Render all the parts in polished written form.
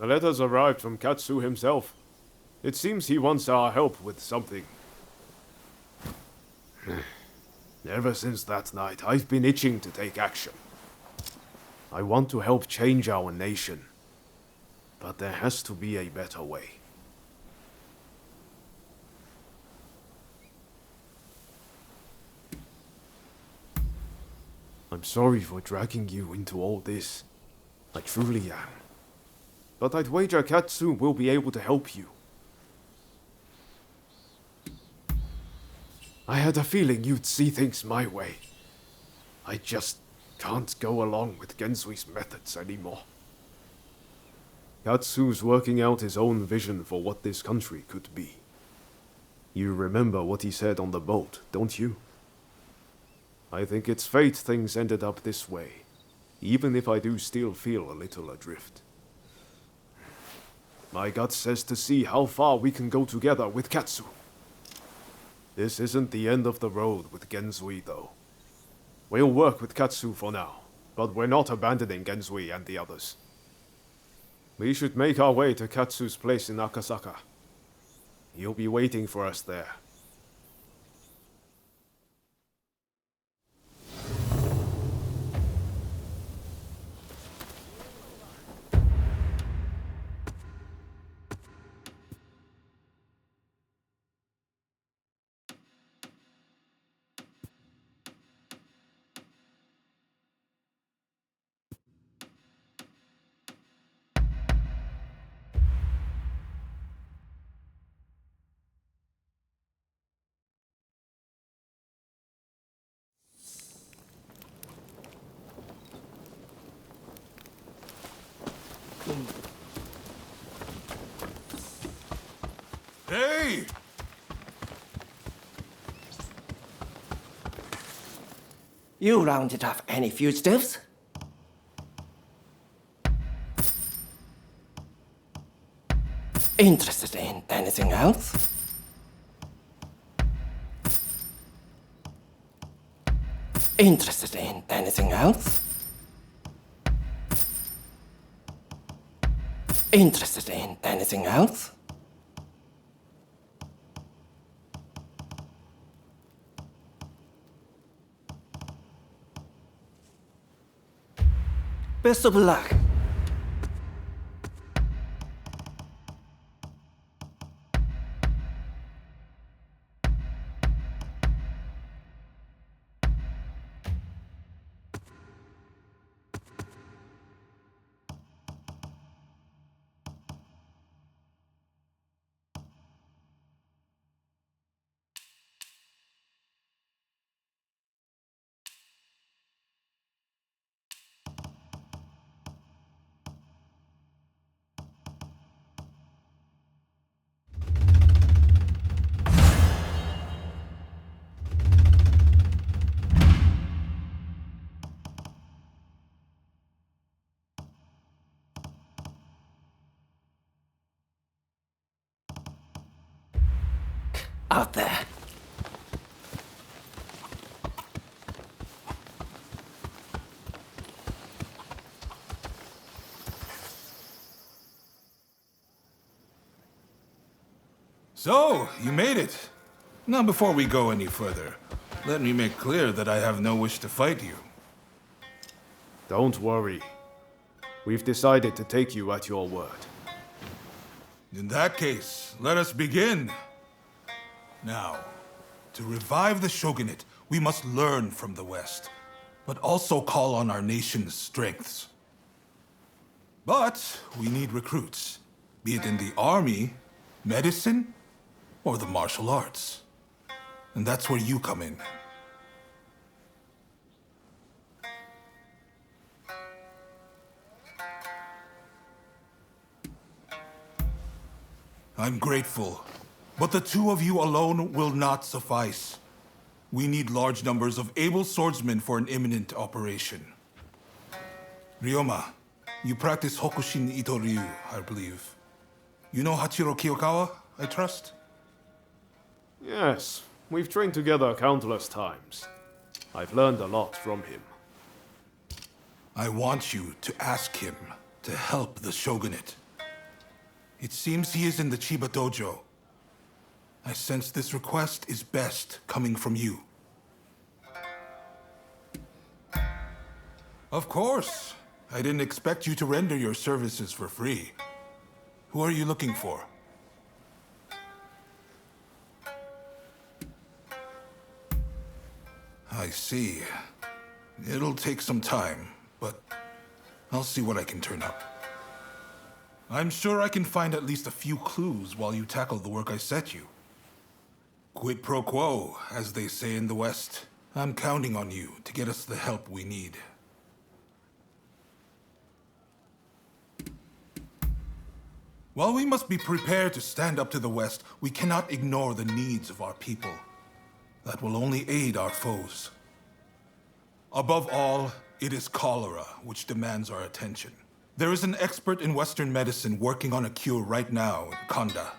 A letter's arrived from Katsu himself. It seems he wants our help with something. Ever since that night, I've been itching to take action. I want to help change our nation. But there has to be a better way. I'm sorry for dragging you into all this. I truly am. But I'd wager Katsu will be able to help you. I had a feeling you'd see things my way. I just can't go along with Gensui's methods anymore. Katsu's working out his own vision for what this country could be. You remember what he said on the boat, don't you? I think it's fate things ended up this way, even if I do still feel a little adrift. My gut says to see how far we can go together with Katsu. This isn't the end of the road with Genzui, though. We'll work with Katsu for now, but we're not abandoning Genzui and the others. We should make our way to Katsu's place in Akasaka. He'll be waiting for us there. Hey! You rounded up any fugitives? Interested in anything else? Interested in anything else? Interested in anything else? Best of luck. Out there. So, you made it. Now, before we go any further, let me make clear that I have no wish to fight you. Don't worry. We've decided to take you at your word. In that case, let us begin. Now, to revive the shogunate, we must learn from the West, but also call on our nation's strengths. But we need recruits, be it in the army, medicine, or the martial arts. And that's where you come in. I'm grateful, but the two of you alone will not suffice. We need large numbers of able swordsmen for an imminent operation. Ryoma, you practice Hokushin Ito-ryu, I believe. You know Hachiro Kiyokawa, I trust? Yes, we've trained together countless times. I've learned a lot from him. I want you to ask him to help the shogunate. It seems he is in the Chiba dojo. I sense this request is best coming from you. Of course. I didn't expect you to render your services for free. Who are you looking for? I see. It'll take some time, but I'll see what I can turn up. I'm sure I can find at least a few clues while you tackle the work I set you. Quid pro quo, as they say in the West. I'm counting on you to get us the help we need. While we must be prepared to stand up to the West, we cannot ignore the needs of our people. That will only aid our foes. Above all, it is cholera which demands our attention. There is an expert in Western medicine working on a cure right now in Kanda.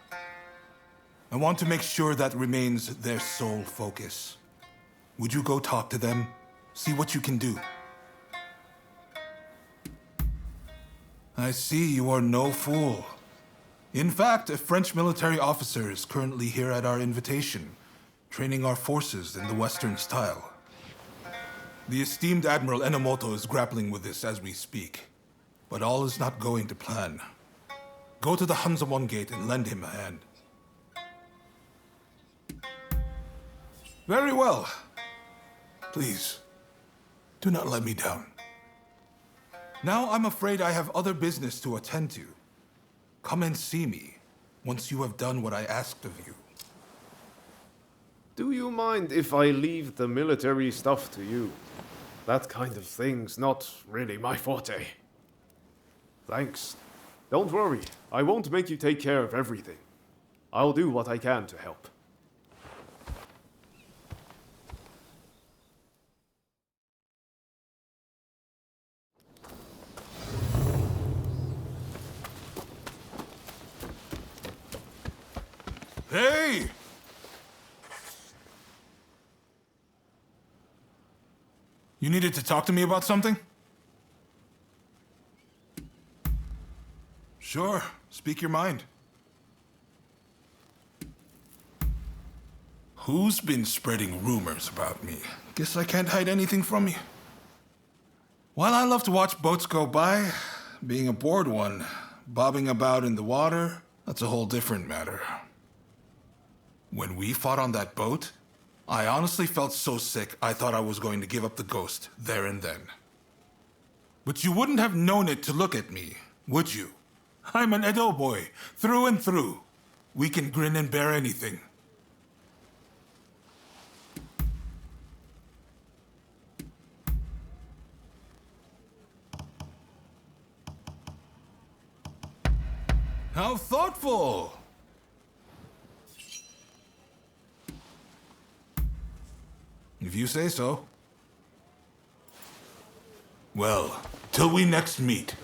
I want to make sure that remains their sole focus. Would you go talk to them? See what you can do. I see you are no fool. In fact, a French military officer is currently here at our invitation, training our forces in the Western style. The esteemed Admiral Enomoto is grappling with this as we speak, but all is not going to plan. Go to the Hanzamon Gate and lend him a hand. Very well. Please, do not let me down. Now I'm afraid I have other business to attend to. Come and see me once you have done what I asked of you. Do you mind if I leave the military stuff to you? That kind of thing's not really my forte. Thanks. Don't worry, I won't make you take care of everything. I'll do what I can to help. Hey! You needed to talk to me about something? Sure, speak your mind. Who's been spreading rumors about me? Guess I can't hide anything from you. While I love to watch boats go by, being aboard one, bobbing about in the water, that's a whole different matter. When we fought on that boat, I honestly felt so sick I thought I was going to give up the ghost there and then. But you wouldn't have known it to look at me, would you? I'm an Edo boy, through and through. We can grin and bear anything. How thoughtful! If you say so. Well, till we next meet.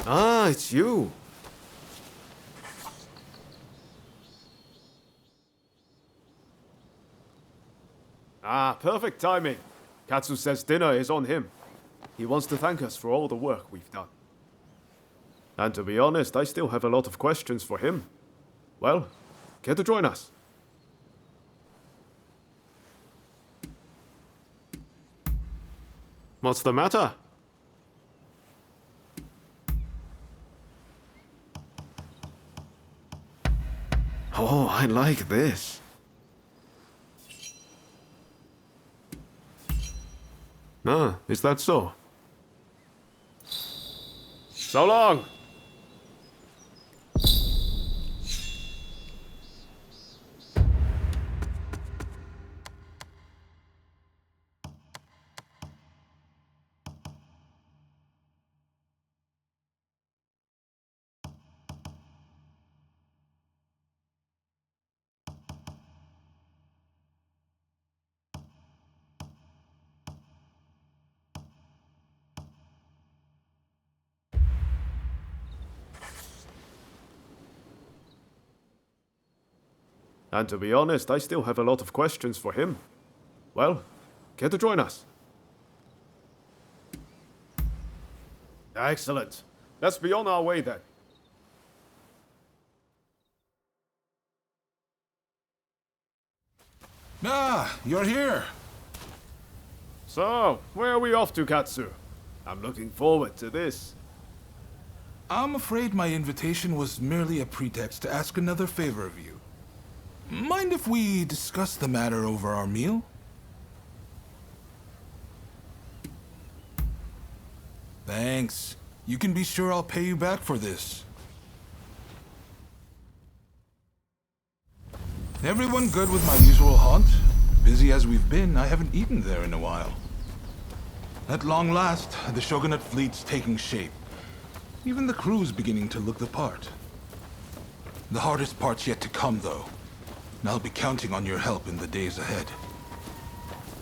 Ah, it's you. Ah, perfect timing. Katsu says dinner is on him. He wants to thank us for all the work we've done. And to be honest, I still have a lot of questions for him. Well, care to join us? What's the matter? Oh, I like this. Ah, is that so? So long! And to be honest, I still have a lot of questions for him. Well, care to join us? Excellent. Let's be on our way then. Ah, you're here. So, where are we off to, Katsu? I'm looking forward to this. I'm afraid my invitation was merely a pretext to ask another favor of you. Mind if we discuss the matter over our meal? Thanks. You can be sure I'll pay you back for this. Everyone good with my usual haunt? Busy as we've been, I haven't eaten there in a while. At long last, the Shogunate fleet's taking shape. Even the crew's beginning to look the part. The hardest part's yet to come, though. And I'll be counting on your help in the days ahead.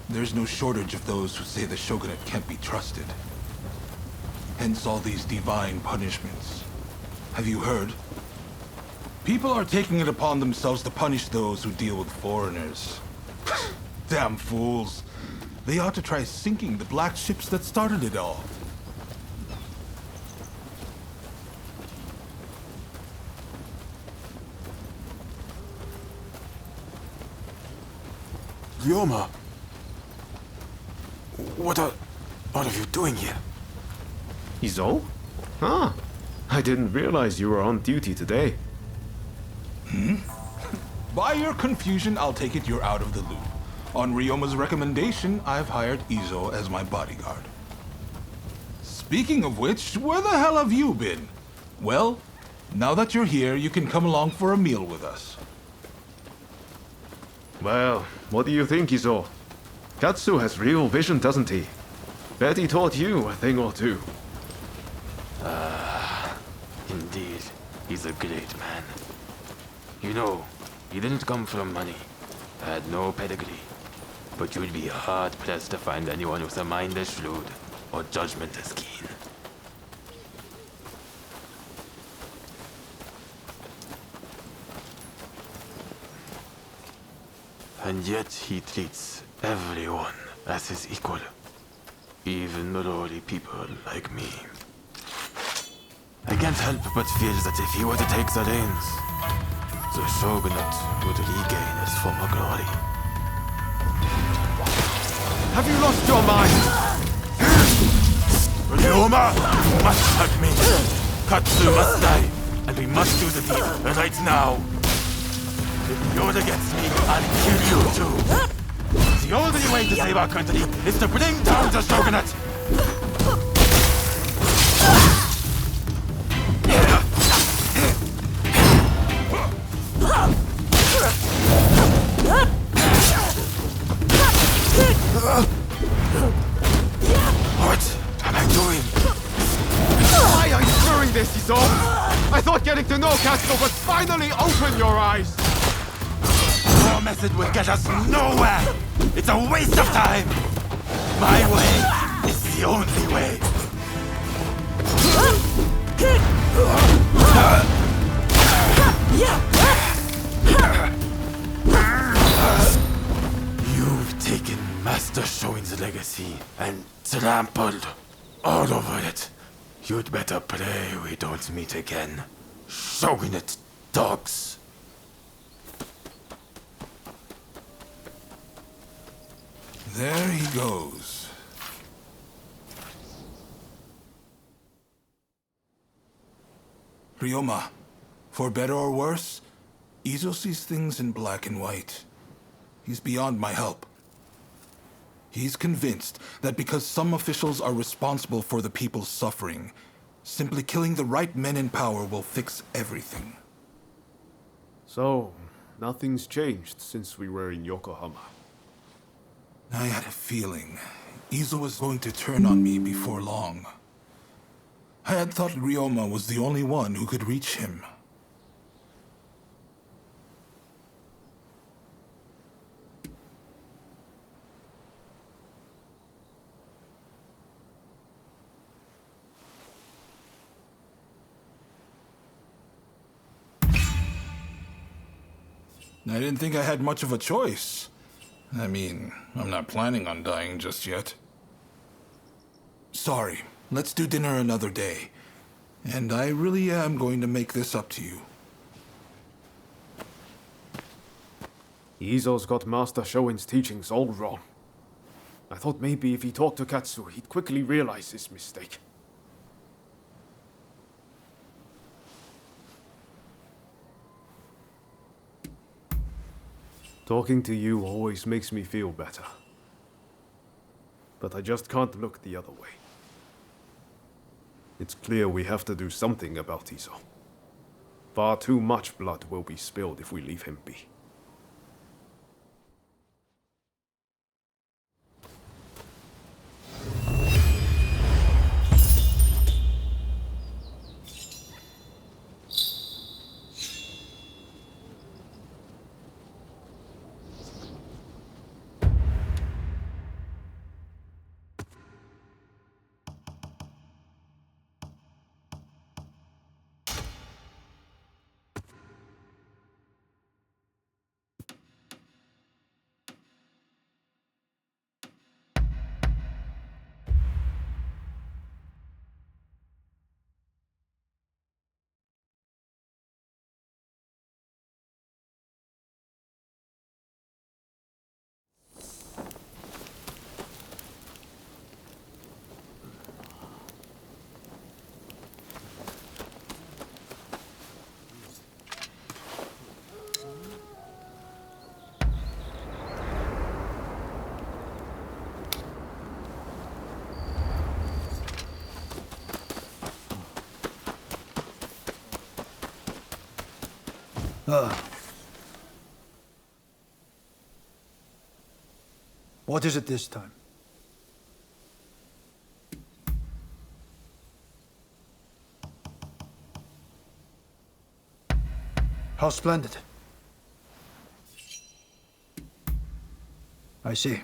There's no shortage of those who say the Shogunate can't be trusted. Hence all these divine punishments. Have you heard? People are taking it upon themselves to punish those who deal with foreigners. Damn fools. They ought to try sinking the black ships that started it all. Ryoma! What are you doing here? Izo? Ah, I didn't realize you were on duty today. By your confusion, I'll take it you're out of the loop. On Ryoma's recommendation, I've hired Izo as my bodyguard. Speaking of which, where the hell have you been? Well, now that you're here, you can come along for a meal with us. Well, what do you think, Izo? Katsu has real vision, doesn't he? Bet he taught you a thing or two. Indeed, he's a great man. You know, he didn't come from money, had no pedigree, but you'd be hard-pressed to find anyone with a mind as shrewd or judgment as keen. And yet he treats everyone as his equal, even lowly people like me. I can't help but feel that if he were to take the reins, the Shogunate would regain its former glory. Have you lost your mind? Ryoma must help me. Katsu must die, and we must do the deed right now. If you're against me, I'll kill you too. The only way to save our country is to bring down the Shogunate. What am I doing? Why are you doing this, Izo? I thought getting to know Katsu would finally open your eyes. Your method will get us nowhere! It's a waste of time! My way is the only way! You've taken Master Shoin's legacy and trampled all over it. You'd better pray we don't meet again. Shogunate dogs! There he goes. Ryoma, for better or worse, Izo sees things in black and white. He's beyond my help. He's convinced that because some officials are responsible for the people's suffering, simply killing the right men in power will fix everything. So, nothing's changed since we were in Yokohama. I had a feeling Izo was going to turn on me before long. I had thought Ryoma was the only one who could reach him. I didn't think I had much of a choice. I mean, I'm not planning on dying just yet. Sorry, let's do dinner another day. And I really am going to make this up to you. Izo's got Master Shoin's teachings all wrong. I thought maybe if he talked to Katsu, he'd quickly realize his mistake. Talking to you always makes me feel better. But I just can't look the other way. It's clear we have to do something about Izo. Far too much blood will be spilled if we leave him be. What is it this time? How splendid. I see.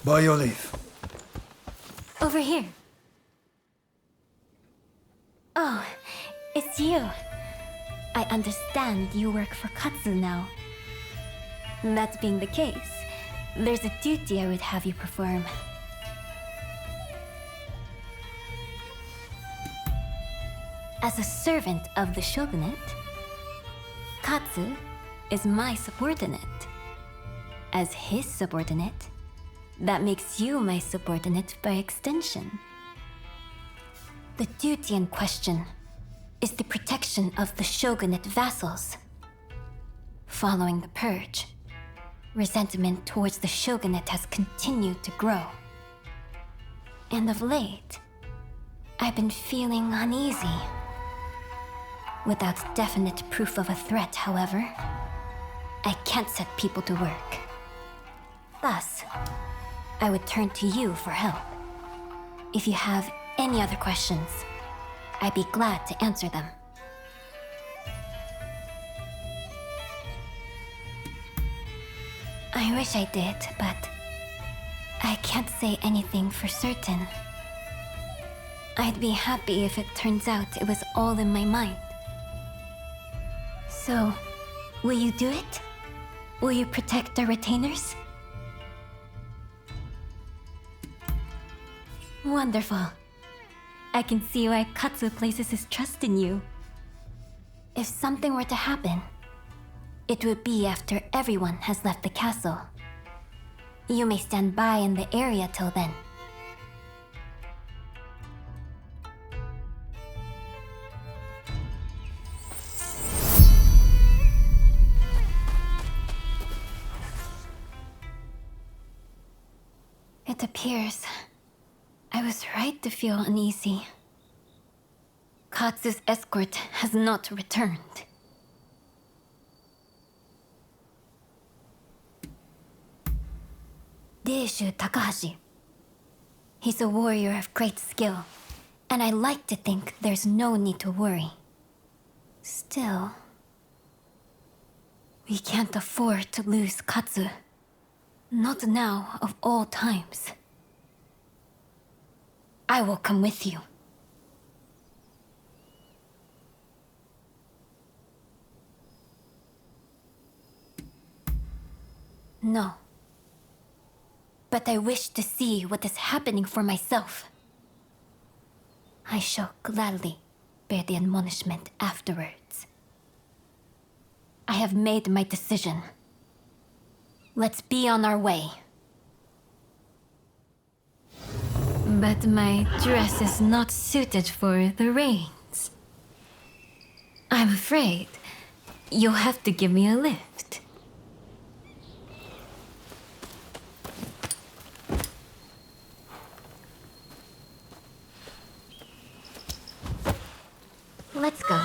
By your leave. Over here. Oh, it's you. I understand you work for Katsu now. That being the case, there's a duty I would have you perform. As a servant of the shogunate, Katsu is my subordinate. As his subordinate, that makes you my subordinate by extension. The duty in question is the protection of the shogunate vassals. Following the purge, resentment towards the shogunate has continued to grow. And of late, I've been feeling uneasy. Without definite proof of a threat, however, I can't set people to work. Thus, I would turn to you for help. If you have any other questions, I'd be glad to answer them. I wish I did, but I can't say anything for certain. I'd be happy if it turns out it was all in my mind. So, will you do it? Will you protect our retainers? Wonderful. I can see why Katsu places his trust in you. If something were to happen, it would be after everyone has left the castle. You may stand by in the area till then. appears I was right to feel uneasy. Katsu's escort has not returned. Deishu Takahashi. He's a warrior of great skill, and I like to think there's no need to worry. Still, we can't afford to lose Katsu. Not now, of all times. I will come with you. No. But I wish to see what is happening for myself. I shall gladly bear the admonishment afterwards. I have made my decision. Let's be on our way. But my dress is not suited for the rains. I'm afraid you'll have to give me a lift. Let's go.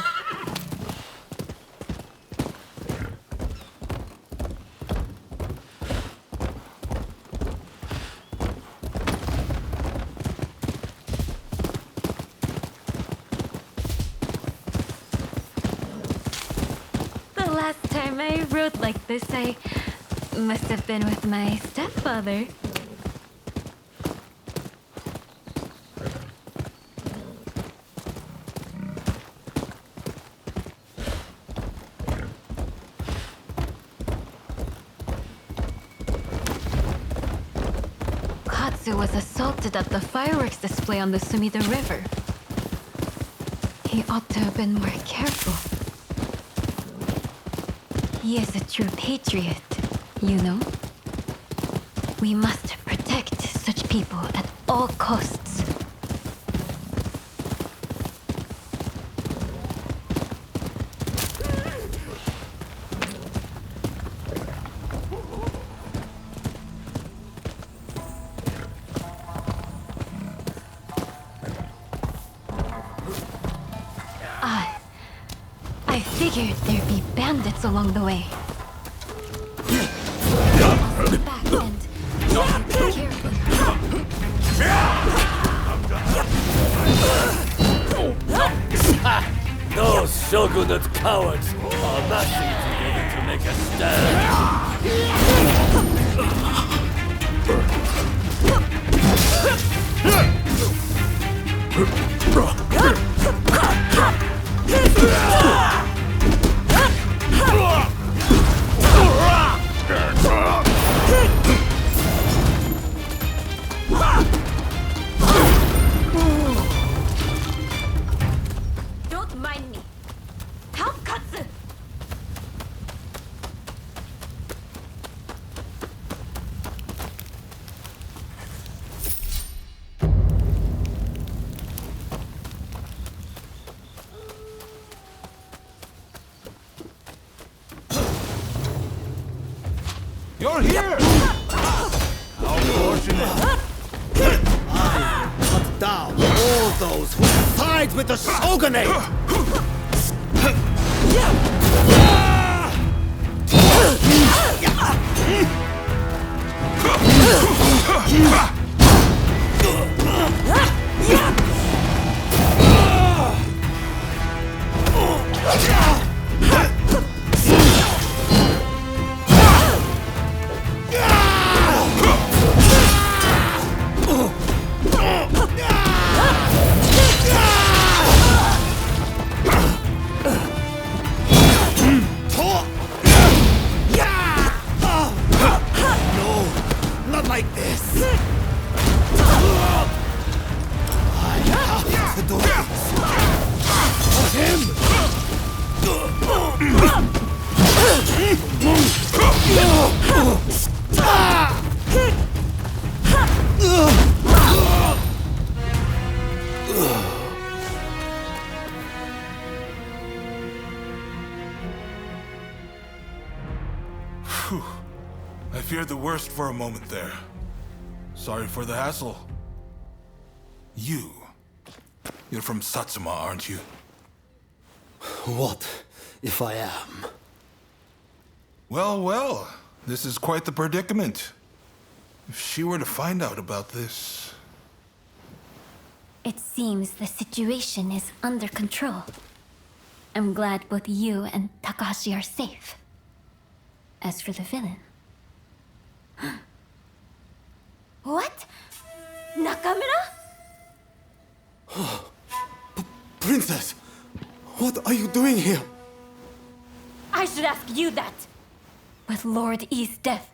The last time I rode like this, I must have been with my stepfather. Katsu was assaulted at the fireworks display on the Sumida River. He ought to have been more careful. He is a true patriot, you know? We must protect such people at all costs. I figured there'd be bandits along the way. Back and Those shogunate cowards are massing together to make a Don't mind me. Help Katsu! You're here! How fortunate! Cut down all those who side with the shogunate! I feared the worst for a moment there. Sorry for the hassle. You're from Satsuma, aren't you? What if I am? Well, well, this is quite the predicament. If she were to find out about this... It seems the situation is under control. I'm glad both you and Takahashi are safe. As for the villain... What? Nakamura? Princess! What are you doing here? I should ask you that. With Lord E's death,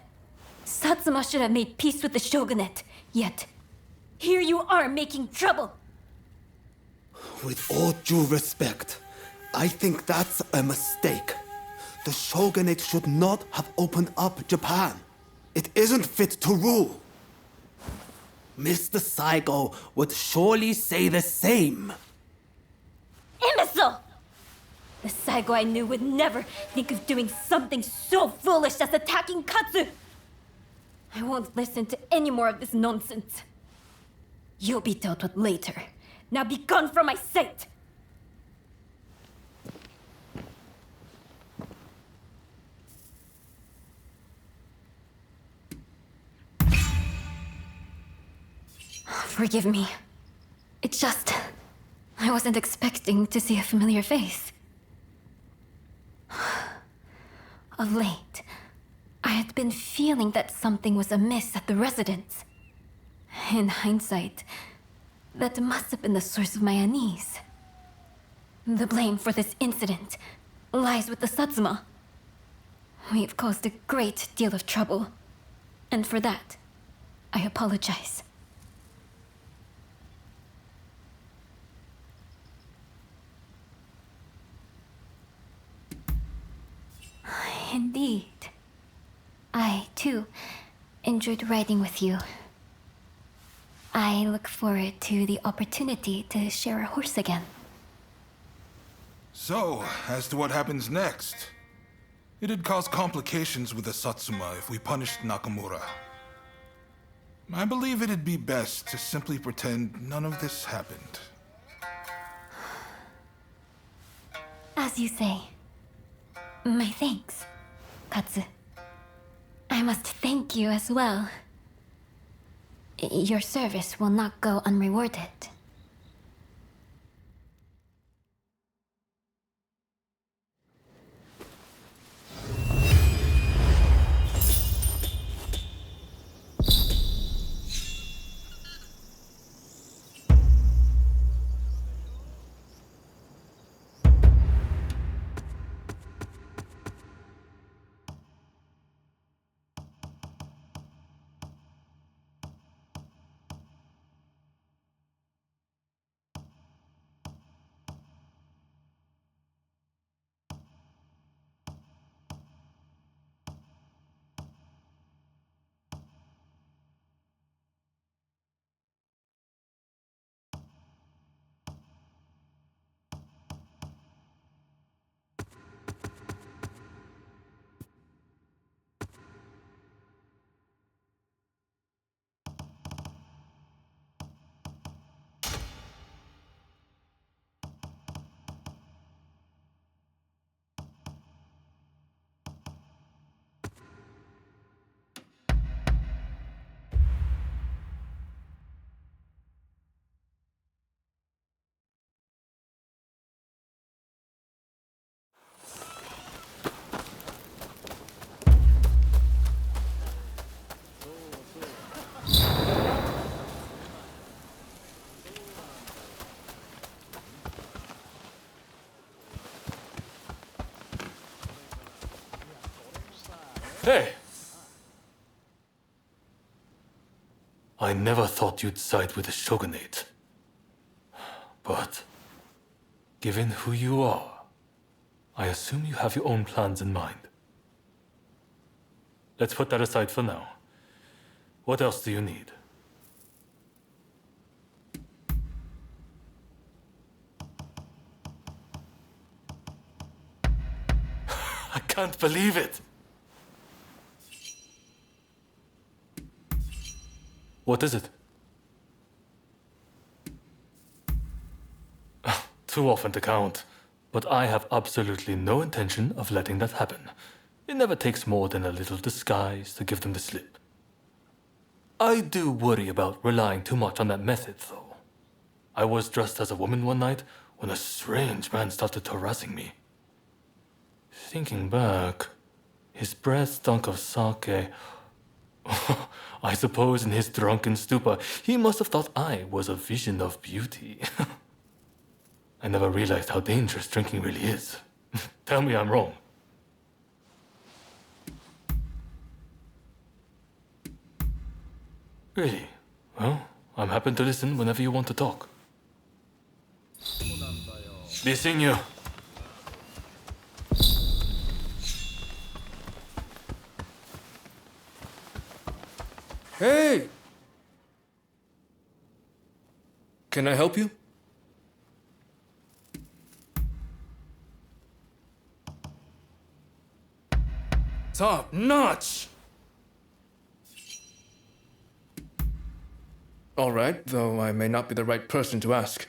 Satsuma should have made peace with the shogunate. Yet, here you are making trouble. With all due respect, I think that's a mistake. The shogunate should not have opened up Japan. It isn't fit to rule. Mr. Saigo would surely say the same. Imbecile! The Saigo I knew would never think of doing something so foolish as attacking Katsu! I won't listen to any more of this nonsense. You'll be dealt with later. Now be gone from my sight! Forgive me. It just... I wasn't expecting to see a familiar face. Of late, I had been feeling that something was amiss at the residence. In hindsight, that must have been the source of my unease. The blame for this incident lies with the Satsuma. We've caused a great deal of trouble, and for that, I apologize. Indeed. I, too, enjoyed riding with you. I look forward to the opportunity to share a horse again. So, as to what happens next, it'd cause complications with the Satsuma if we punished Nakamura. I believe it'd be best to simply pretend none of this happened. As you say. My thanks, Katsu. I must thank you as well. Your service will not go unrewarded. Hey! I never thought you'd side with the shogunate. But, given who you are, I assume you have your own plans in mind. Let's put that aside for now. What else do you need? I can't believe it! What is it? Too often to count, but I have absolutely no intention of letting that happen. It never takes more than a little disguise to give them the slip. I do worry about relying too much on that method, though. I was dressed as a woman one night when a strange man started harassing me. Thinking back, his breath stunk of sake. I suppose in his drunken stupor, he must have thought I was a vision of beauty. I never realized how dangerous drinking really is. Tell me I'm wrong. Really? Well, I'm happy to listen whenever you want to talk. Be seeing you. Hey! Can I help you? Top notch! All right, though I may not be the right person to ask.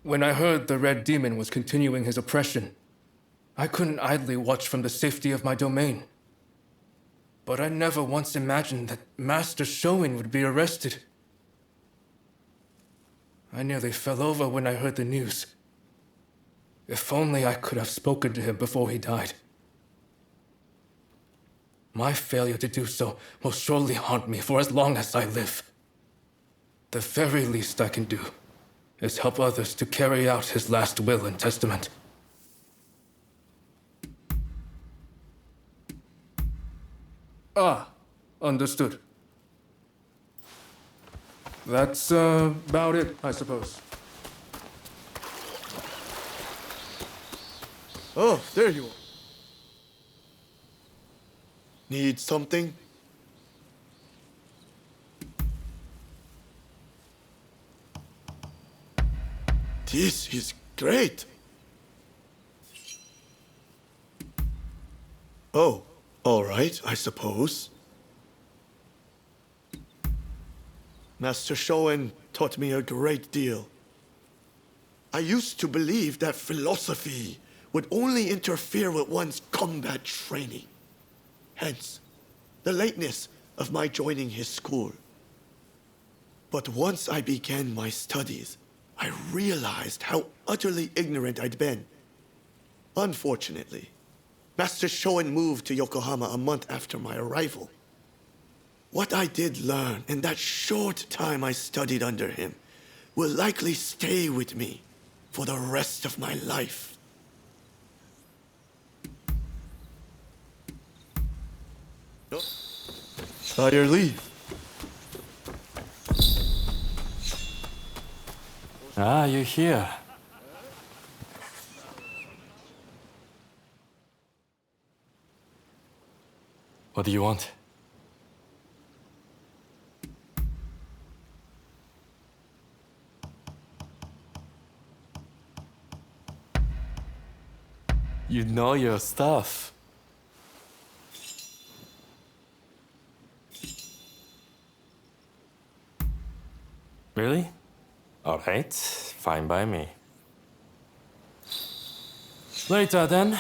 When I heard the Red Demon was continuing his oppression, I couldn't idly watch from the safety of my domain. But I never once imagined that Master Shoin would be arrested. I nearly fell over when I heard the news. If only I could have spoken to him before he died. My failure to do so will surely haunt me for as long as I live. The very least I can do is help others to carry out his last will and testament. Ah, understood. That's about it, I suppose. Oh, there you are. Need something? This is great. Oh, all right, I suppose. Master Shoin taught me a great deal. I used to believe that philosophy would only interfere with one's combat training. Hence, the lateness of my joining his school. But once I began my studies, I realized how utterly ignorant I'd been. Unfortunately, Master Shoin moved to Yokohama a month after my arrival. What I did learn in that short time I studied under him will likely stay with me for the rest of my life. By your leave. Ah, you're here. What do you want? You know your stuff. Really? All right, fine by me. Later then.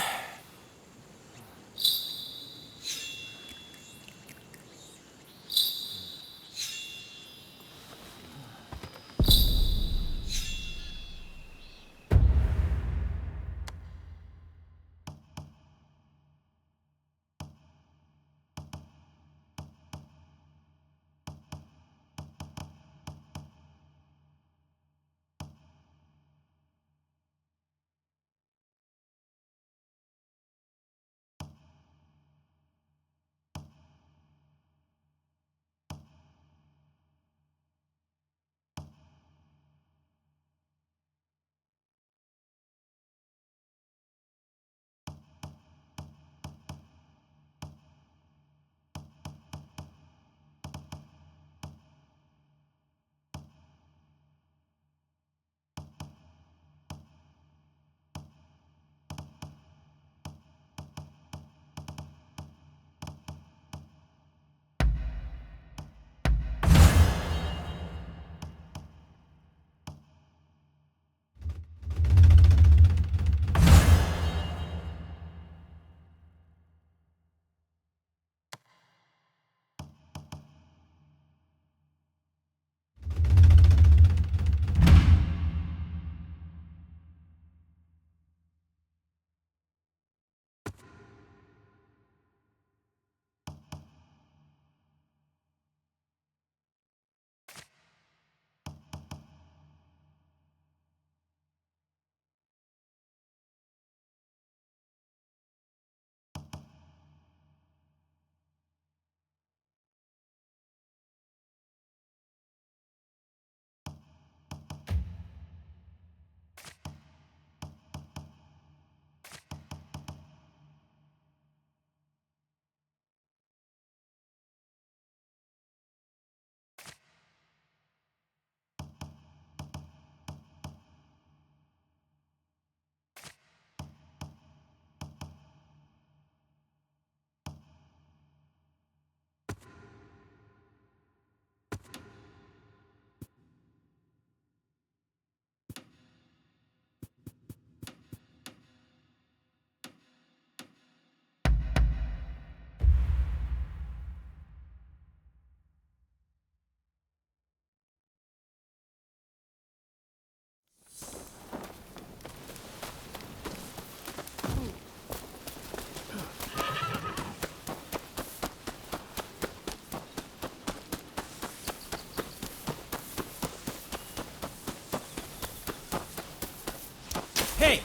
Hey,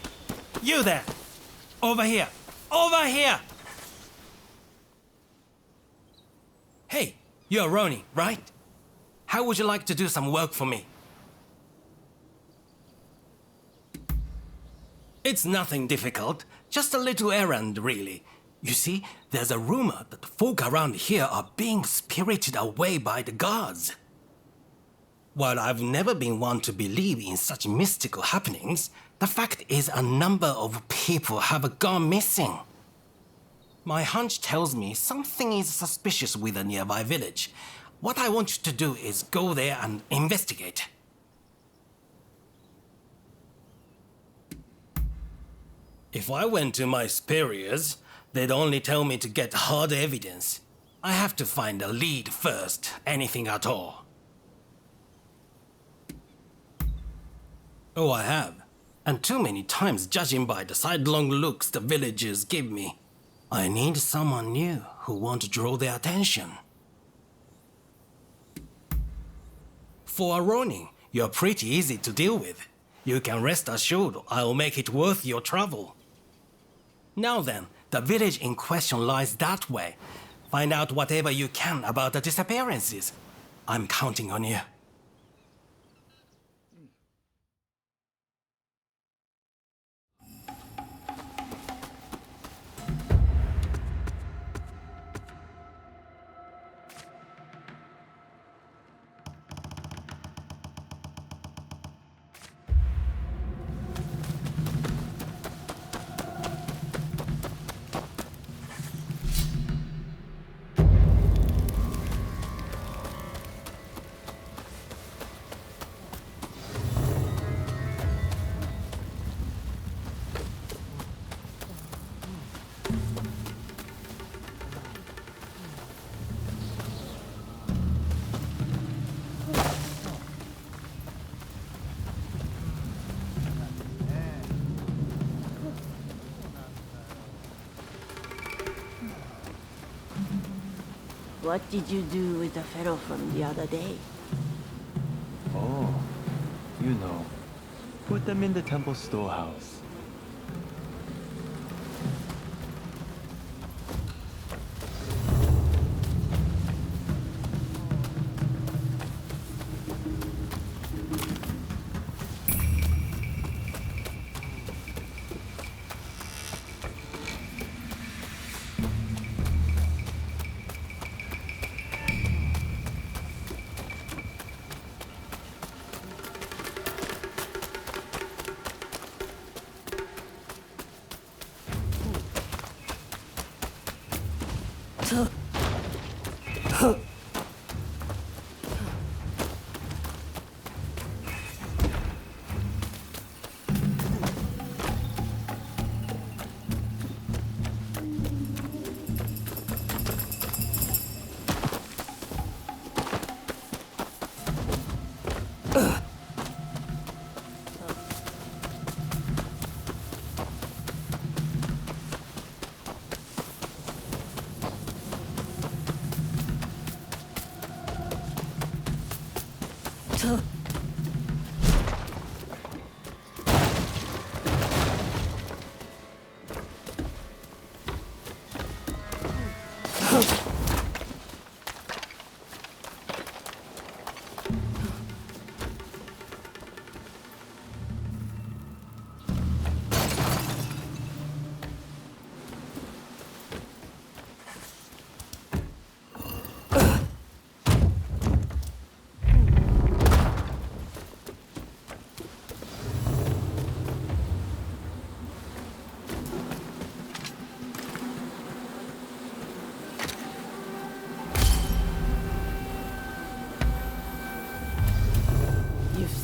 you there! Over here! Over here! Hey, you're Ronin, right? How would you like to do some work for me? It's nothing difficult, just a little errand, really. You see, there's a rumor that folk around here are being spirited away by the gods. While I've never been one to believe in such mystical happenings, the fact is a number of people have gone missing. My hunch tells me something is suspicious with a nearby village. What I want you to do is go there and investigate. If I went to my superiors, they'd only tell me to get hard evidence. I have to find a lead first, anything at all. Oh, I have. And too many times judging by the sidelong looks the villagers give me. I need someone new who won't draw their attention. For a ronin, you're pretty easy to deal with. You can rest assured I'll make it worth your trouble. Now then, the village in question lies that way. Find out whatever you can about the disappearances. I'm counting on you. What did you do with the fellow from the other day? Oh, you know. Put them in the temple storehouse.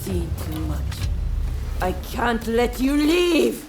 Seen too much. I can't let you leave!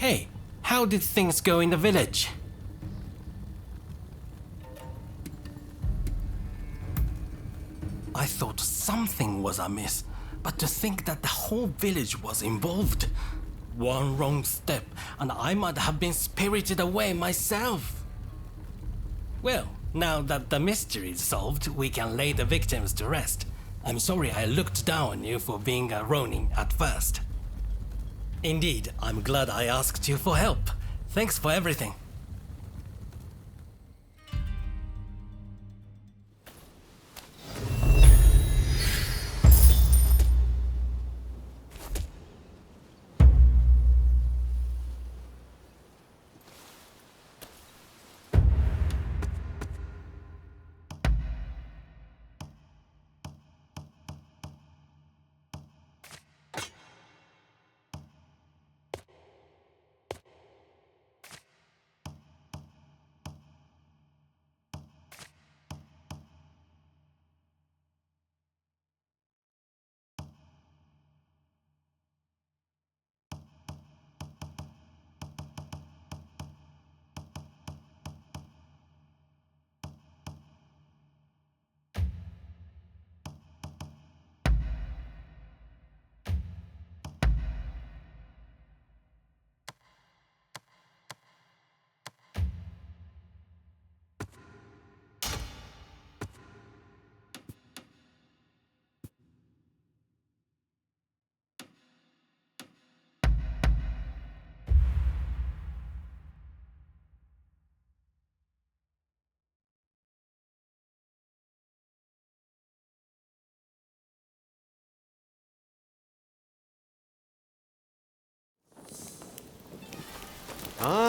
Hey, how did things go in the village? I thought something was amiss, but to think that the whole village was involved. One wrong step, and I might have been spirited away myself. Well, now that the mystery is solved, we can lay the victims to rest. I'm sorry I looked down on you for being a ronin at first. Indeed, I'm glad I asked you for help. Thanks for everything.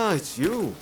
Ah, it's you.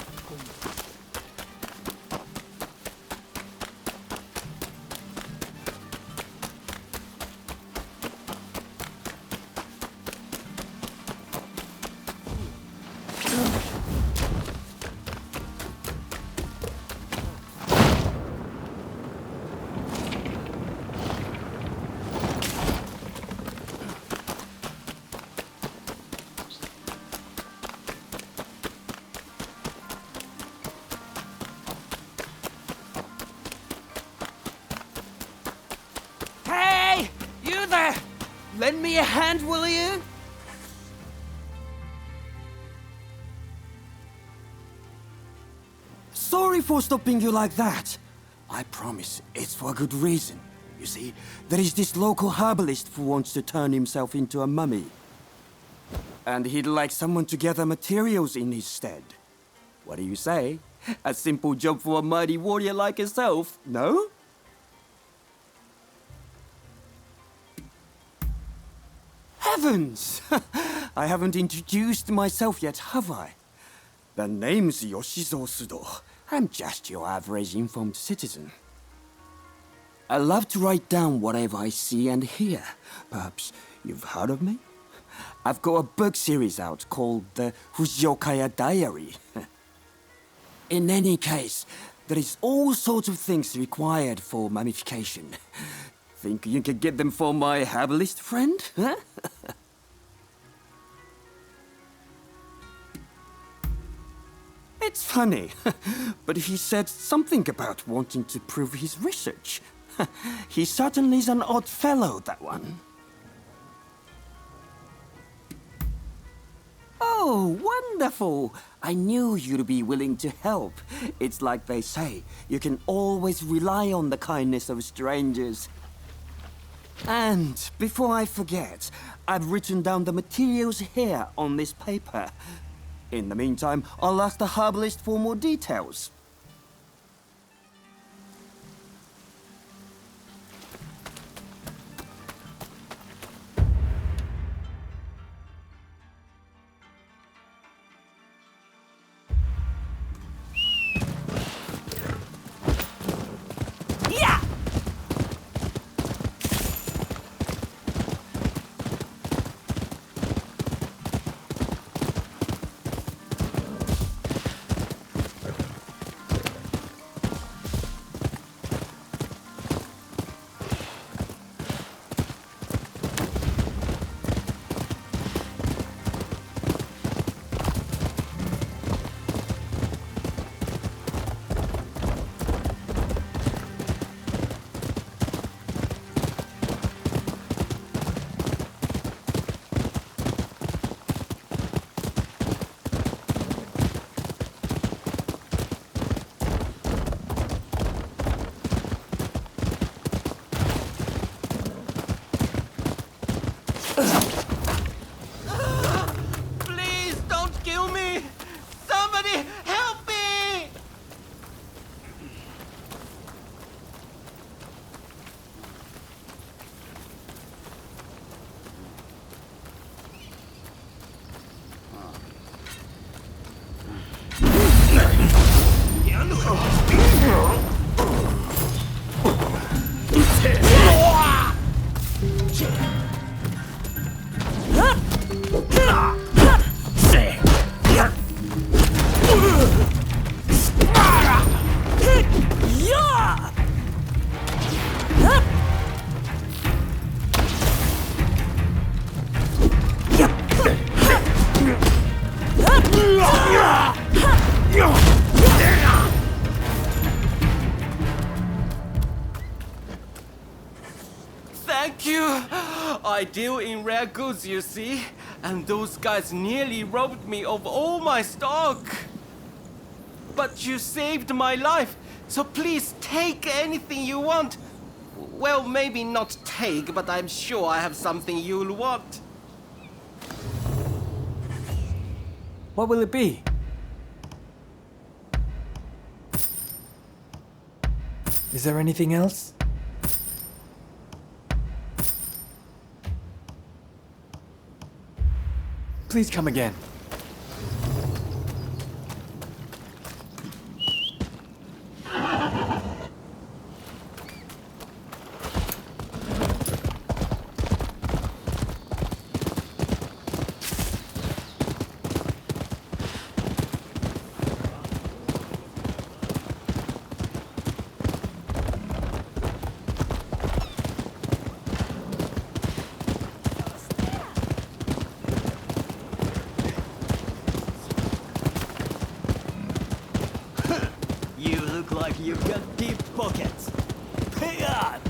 Hey! You there! Lend me a hand, will you? Sorry for stopping you like that. I promise it's for a good reason. You see, there is this local herbalist who wants to turn himself into a mummy. And he'd like someone to gather materials in his stead. What do you say? A simple job for a mighty warrior like yourself, no? Heavens! I haven't introduced myself yet, have I? The name's Yoshizo Sudo. I'm just your average informed citizen. I love to write down whatever I see and hear. Perhaps you've heard of me? I've got a book series out called the Fujiyokaya Diary. In any case, there is all sorts of things required for mummification. Think you could get them for my herbalist friend, huh? It's funny, but he said something about wanting to prove his research. He certainly is an odd fellow, that one. Oh, wonderful! I knew you'd be willing to help. It's like they say, you can always rely on the kindness of strangers. And before I forget, I've written down the materials here on this paper. In the meantime, I'll ask the herbalist for more details. Please don't kill me! Somebody help me! Thank you! I deal in rare goods, you see, and those guys nearly robbed me of all my stock. But you saved my life, so please take anything you want. Well, maybe not take, but I'm sure I have something you'll want. What will it be? Is there anything else? Please come again. look like you've got deep pockets. Hang on!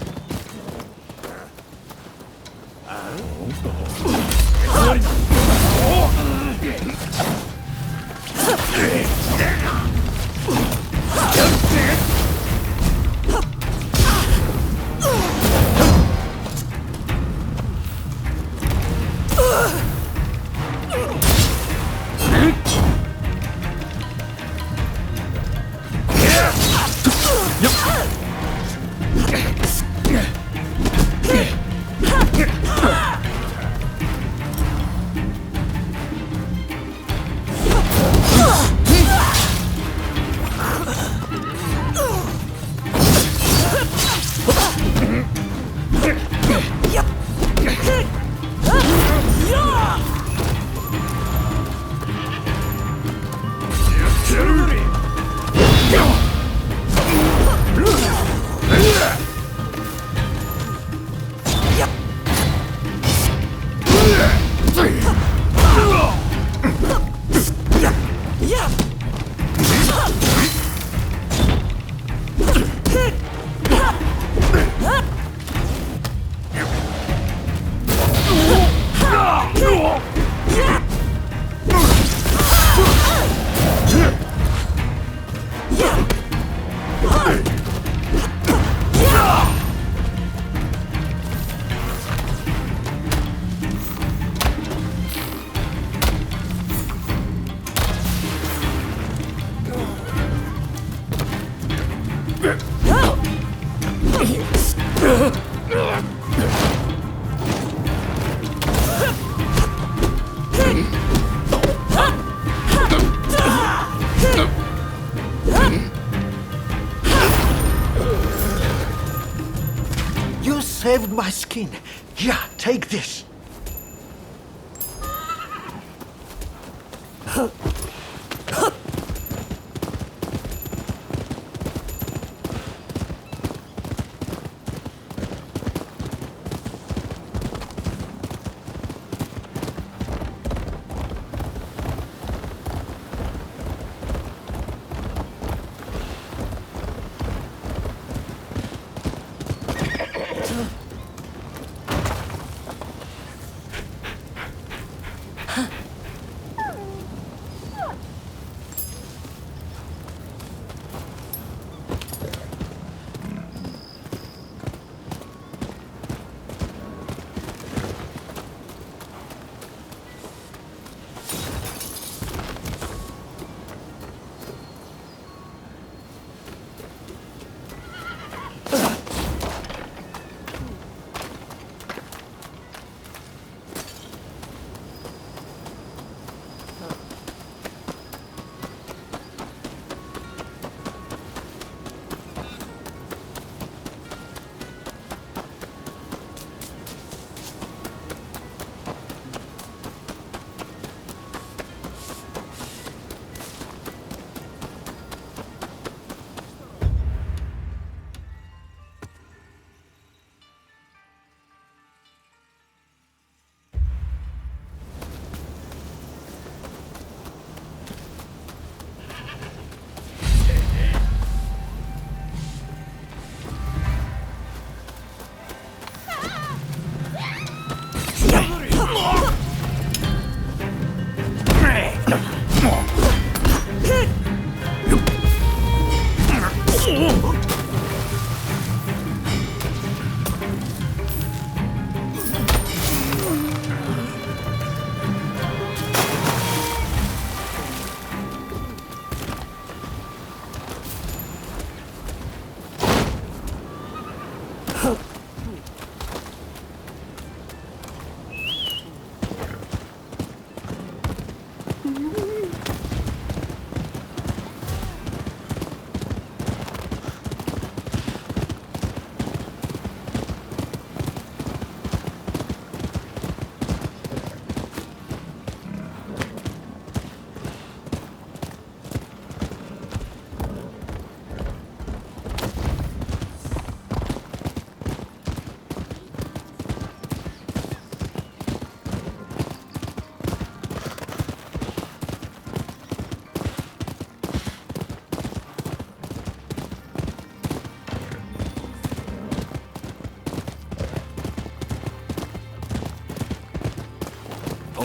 You saved my skin. Yeah, take this.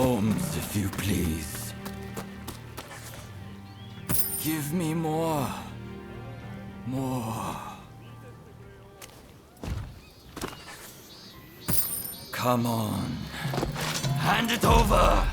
Alms, if you please. Give me more. More. Come on. Hand it over!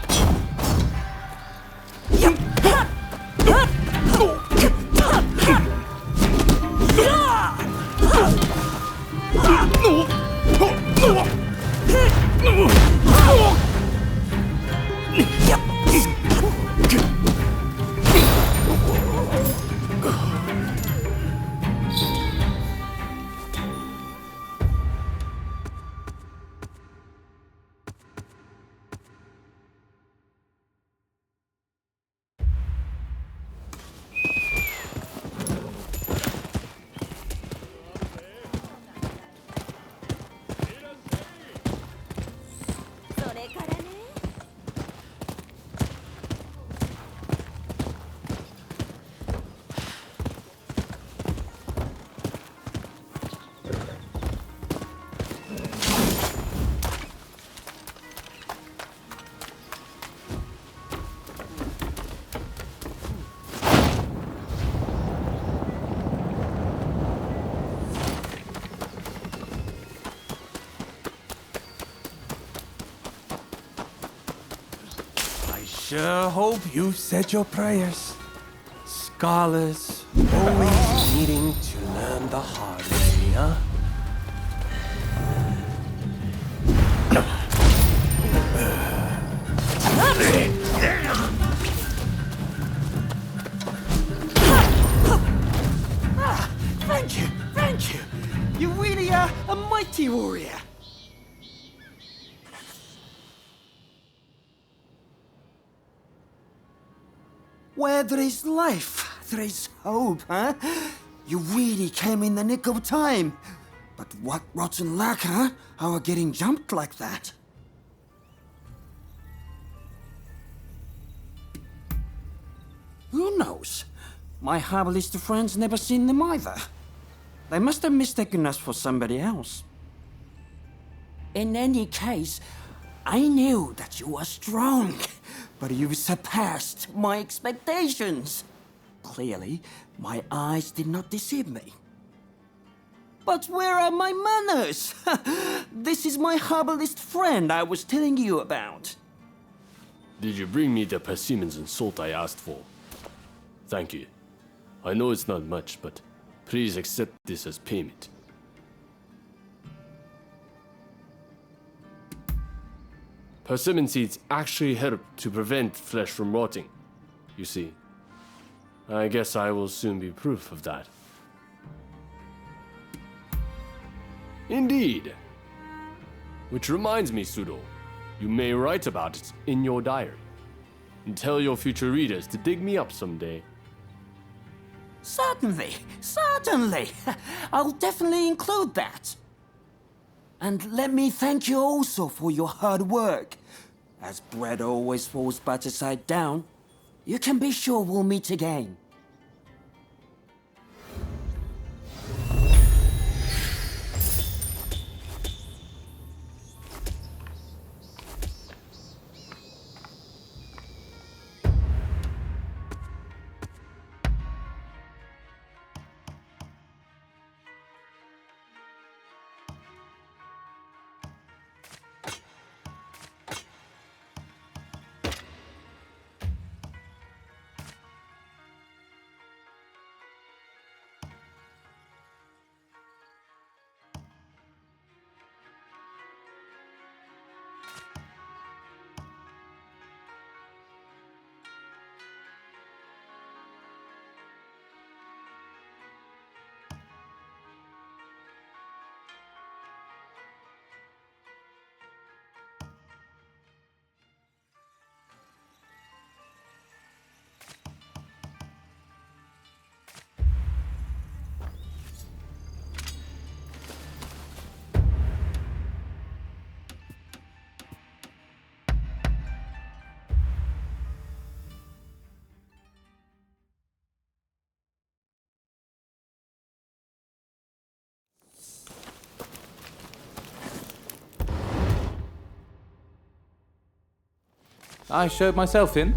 Sure hope you've said your prayers. Scholars always needing to learn the hard way, huh? Thank you. You really are a mighty warrior. Where there is life, there is hope, huh? You really came in the nick of time. But what rotten luck, huh? How are getting jumped like that? Who knows? My herbalist friends never seen them either. They must have mistaken us for somebody else. In any case, I knew that you were strong, but you've surpassed my expectations. Clearly, my eyes did not deceive me. But where are my manners? This is my herbalist friend I was telling you about. Did you bring me the persimmons and salt I asked for? Thank you. I know it's not much, but please accept this as payment. Persimmon seeds actually help to prevent flesh from rotting, you see. I guess I will soon be proof of that. Indeed. Which reminds me, Sudo, you may write about it in your diary. And tell your future readers to dig me up someday. Certainly. I'll definitely include that. And let me thank you also for your hard work. As bread always falls butter side down, you can be sure we'll meet again. I showed myself in.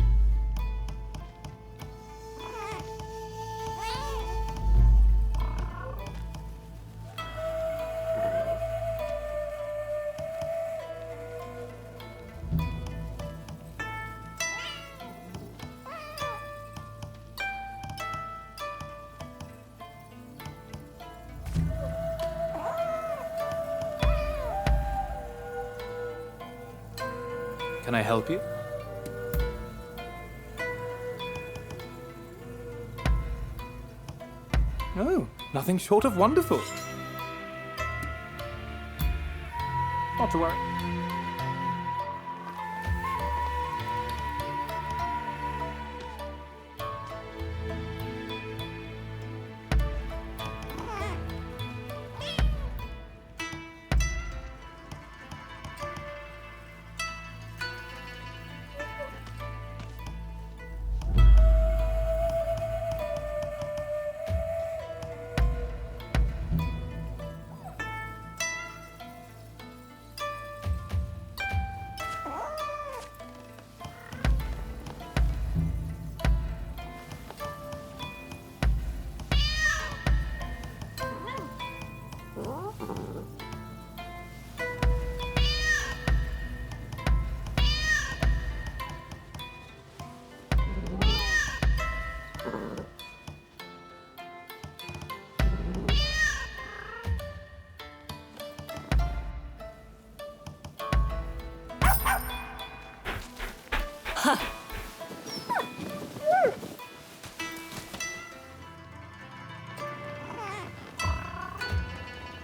Can I help you? No, nothing short of wonderful. Not to worry.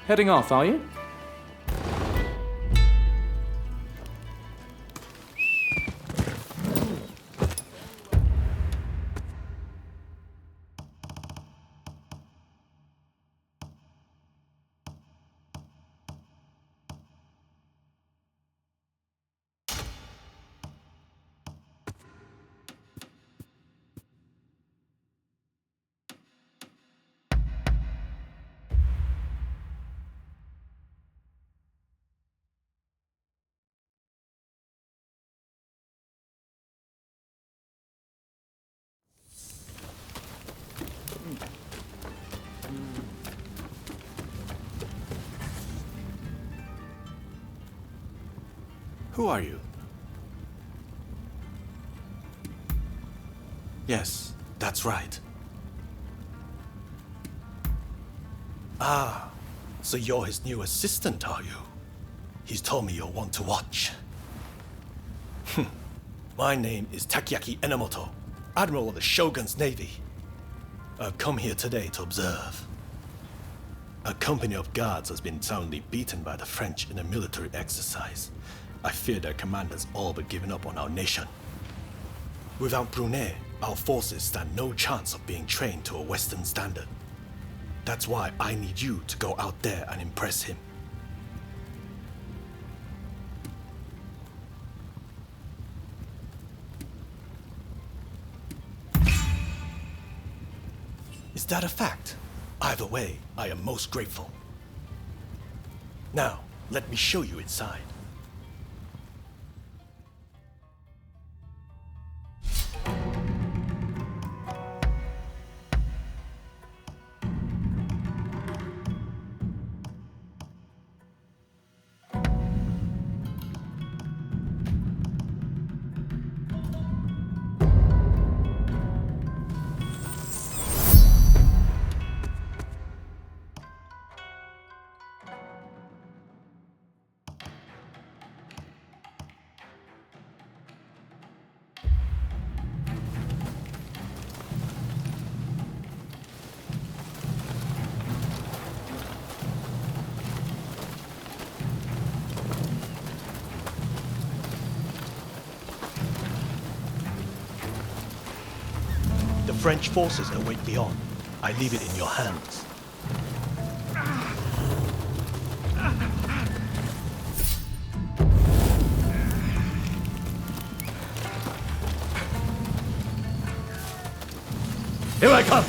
Heading off, are you? Who are you? Yes, that's right. Ah, so you're his new assistant, are you? He's told me you'll want to watch. My name is Takiaki Enomoto, Admiral of the Shogun's Navy. I've come here today to observe. A company of guards has been soundly beaten by the French in a military exercise. I fear their commanders all but given up on our nation. Without Brunei, our forces stand no chance of being trained to a Western standard. That's why I need you to go out there and impress him. Is that a fact? Either way, I am most grateful. Now, let me show you inside. The French forces await beyond. I leave it in your hands. Here I come!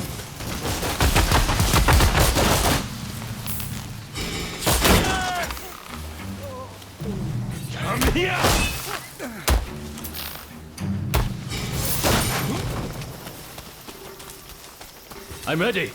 Come here! I'm ready.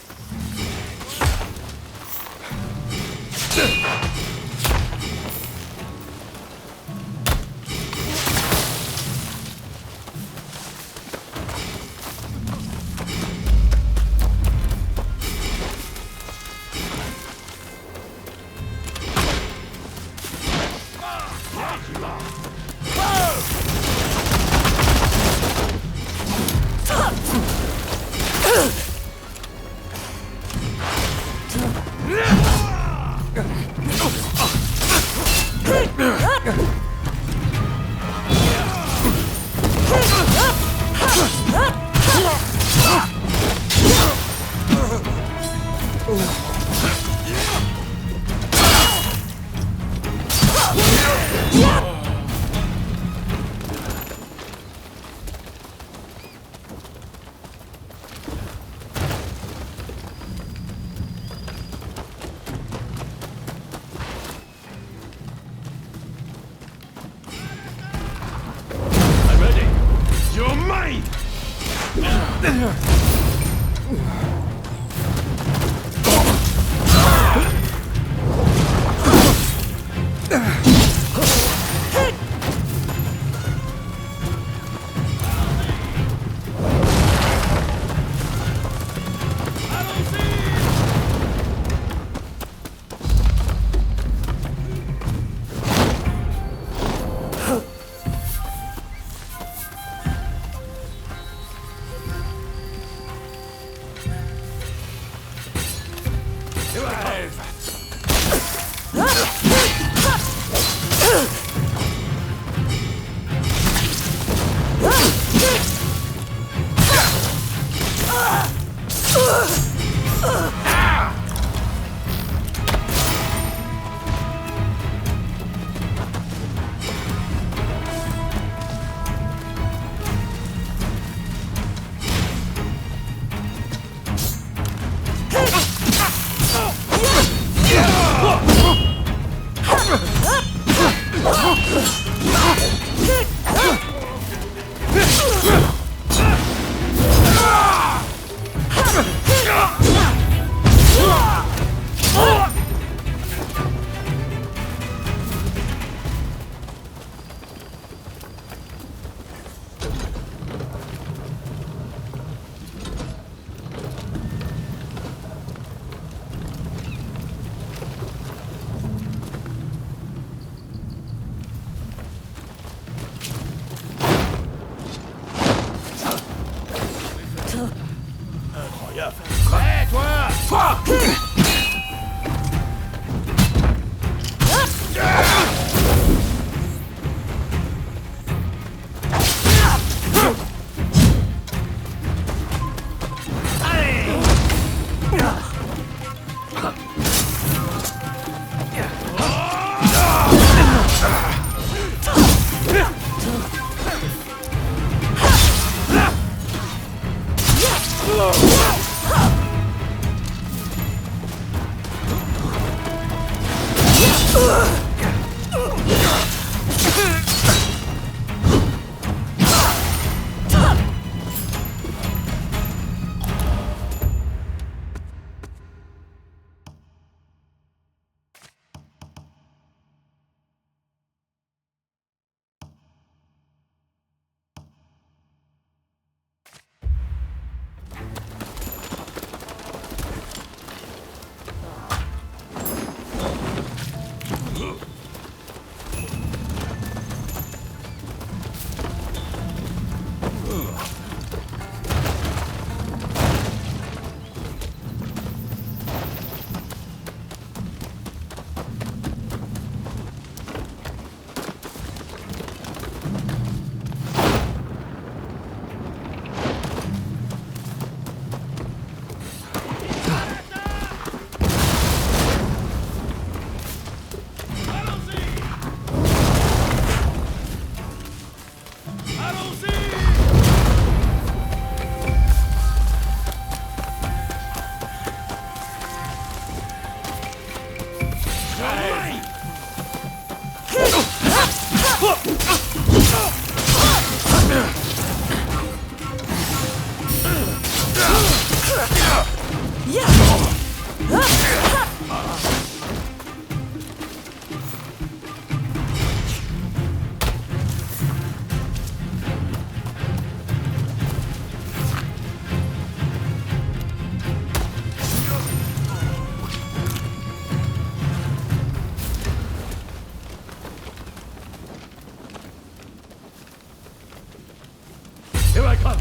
Here I come!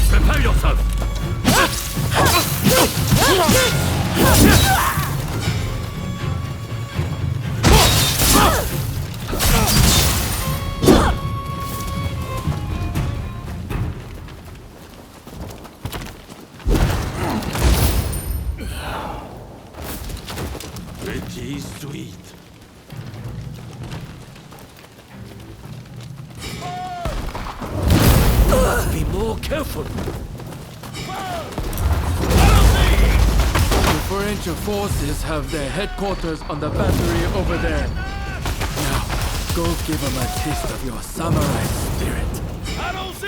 Prepare yourself! Pretty sweet. Be more careful. The French forces have their headquarters on the battery over there. Now, go give them a taste of your samurai spirit. I don't see!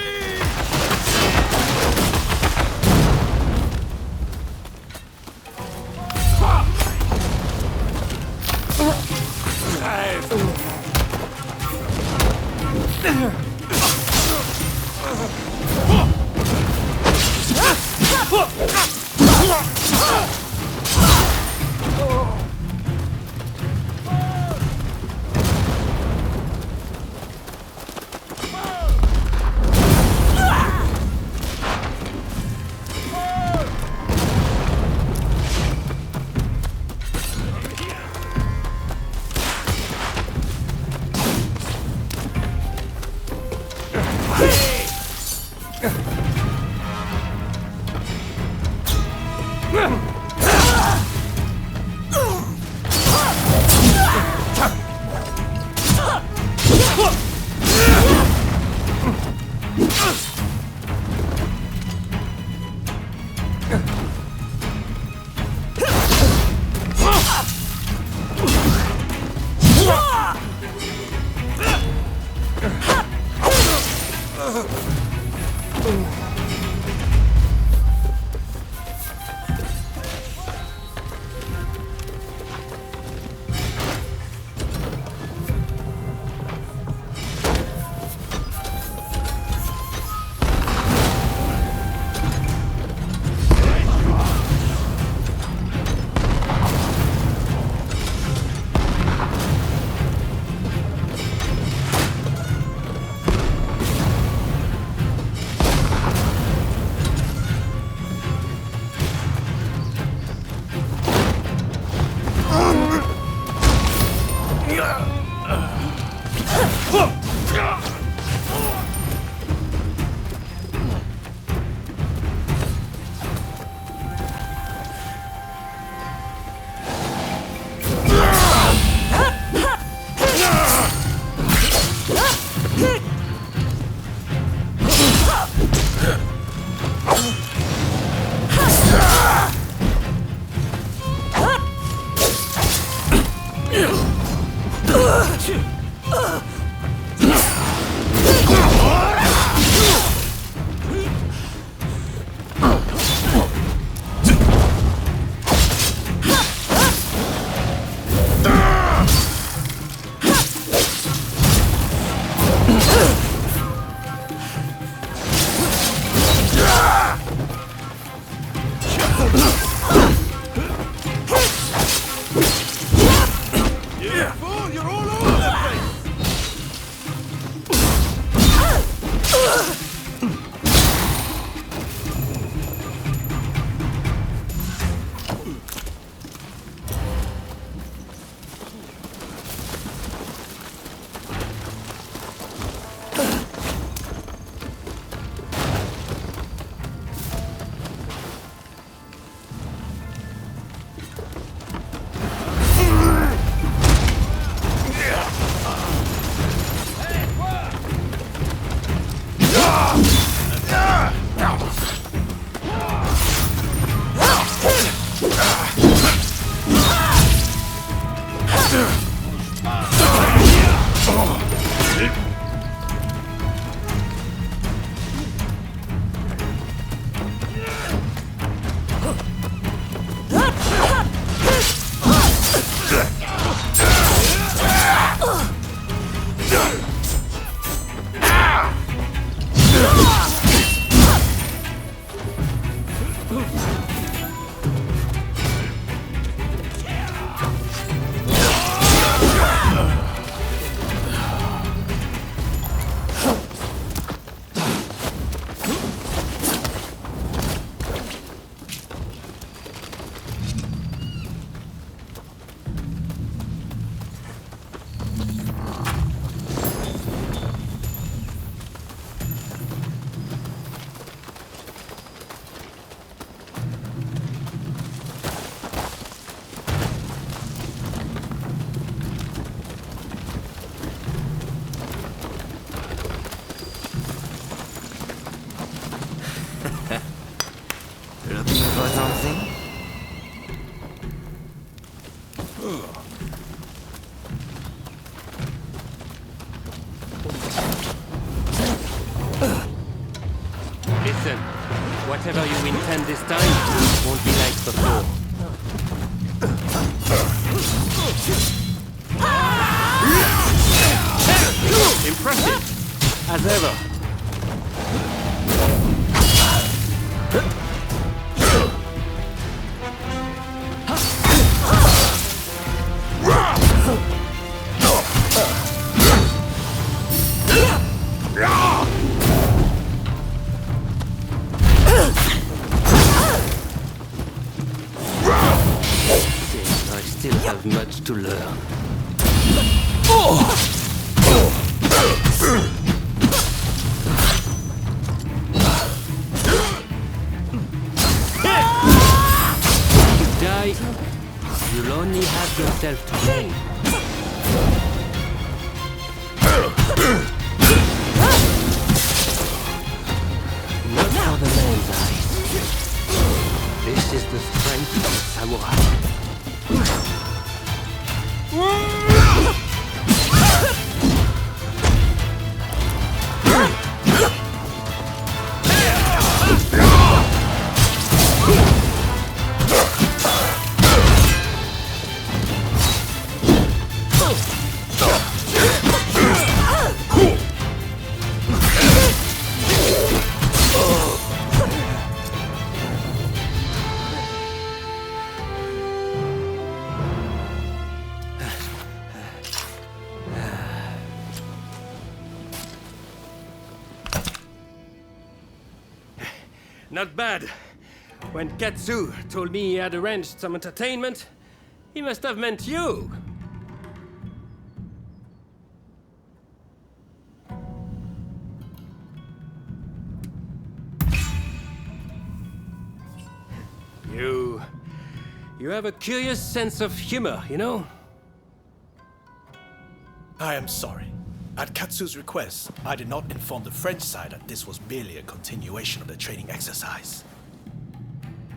Listen, whatever you intend this time won't be like before. Impressive, as ever. Seems I still have much to learn. You die, you'll only have yourself to blame. Not for the man's eyes. This is the strength of a samurai. Not bad. When Katsu told me he had arranged some entertainment, he must have meant you. You have a curious sense of humor, you know? I am sorry. At Katsu's request, I did not inform the French side that this was merely a continuation of the training exercise.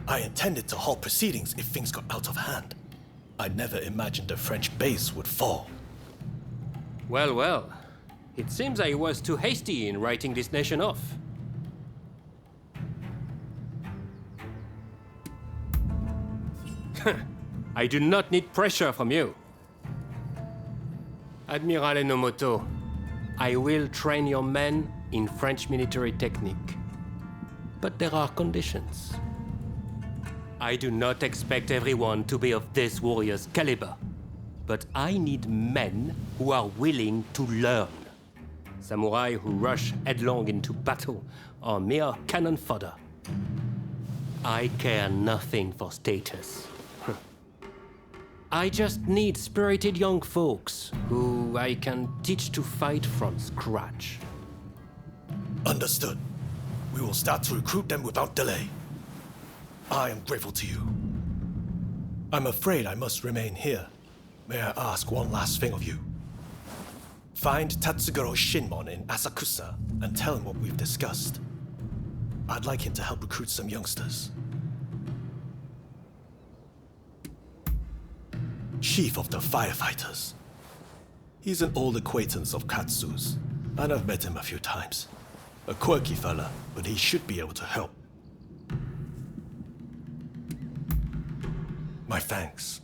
I intended to halt proceedings if things got out of hand. I never imagined the French base would fall. Well, well. It seems I was too hasty in writing this nation off. I do not need pressure from you. Admiral Enomoto, I will train your men in French military technique. But there are conditions. I do not expect everyone to be of this warrior's caliber, but I need men who are willing to learn. Samurai who rush headlong into battle are mere cannon fodder. I care nothing for status. I just need spirited young folks who I can teach to fight from scratch. Understood. We will start to recruit them without delay. I am grateful to you. I'm afraid I must remain here. May I ask one last thing of you? Find Tatsugoro Shinmon in Asakusa and tell him what we've discussed. I'd like him to help recruit some youngsters. Chief of the Firefighters. He's an old acquaintance of Katsu's, and I've met him a few times. A quirky fella, but he should be able to help. My thanks.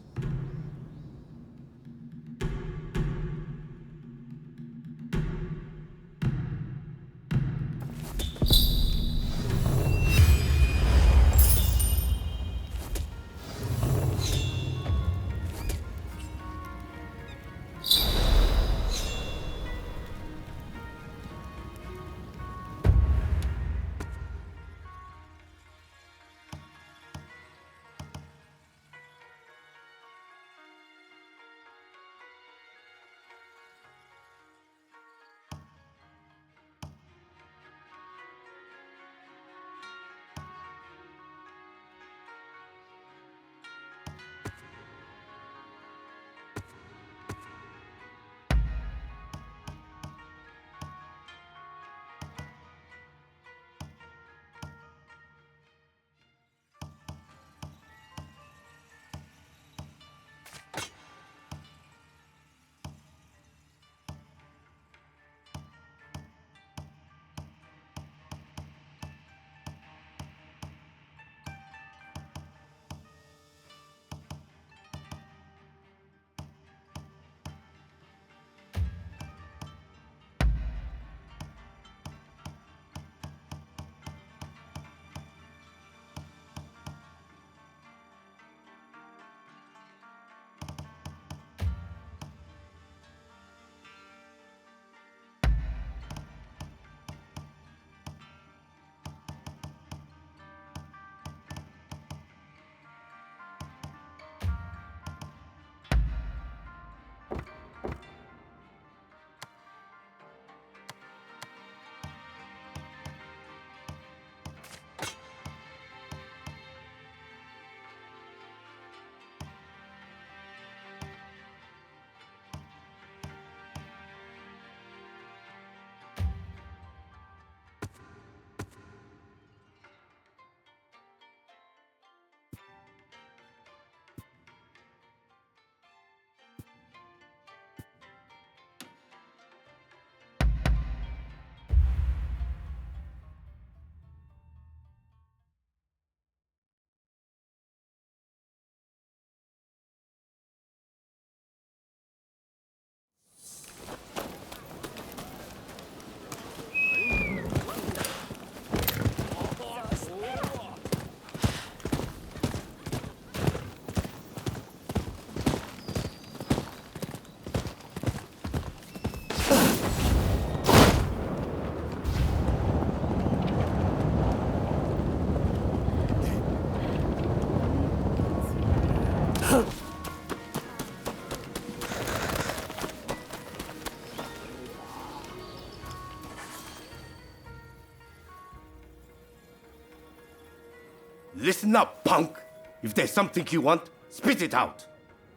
Listen up, punk. If there's something you want, spit it out.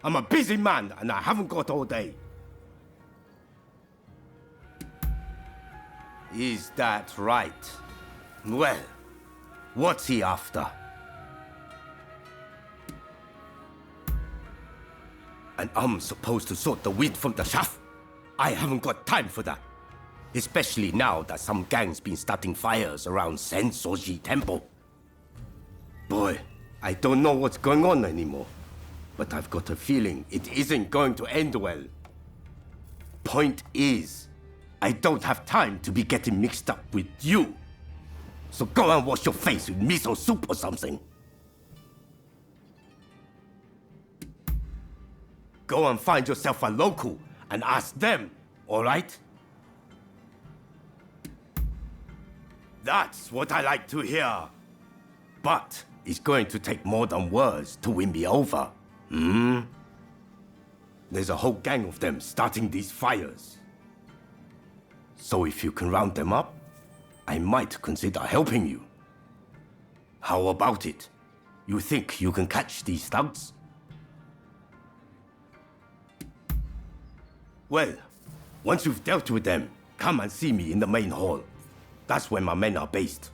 I'm a busy man and I haven't got all day. Is that right? Well, what's he after? And I'm supposed to sort the wheat from the chaff? I haven't got time for that. Especially now that some gang's been starting fires around Sensoji Temple. Boy, I don't know what's going on anymore. But I've got a feeling it isn't going to end well. Point is, I don't have time to be getting mixed up with you. So go and wash your face with miso soup or something. Go and find yourself a local and ask them, all right? That's what I like to hear. But it's going to take more than words to win me over. There's a whole gang of them starting these fires. So if you can round them up, I might consider helping you. How about it? You think you can catch these thugs? Well, once you've dealt with them, come and see me in the main hall. That's where my men are based.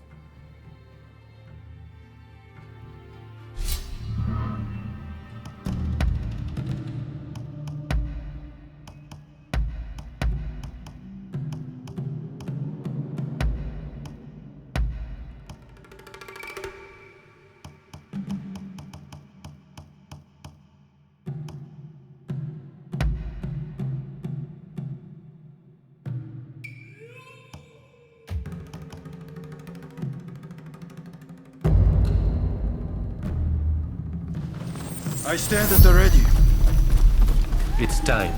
I stand at the ready. It's time.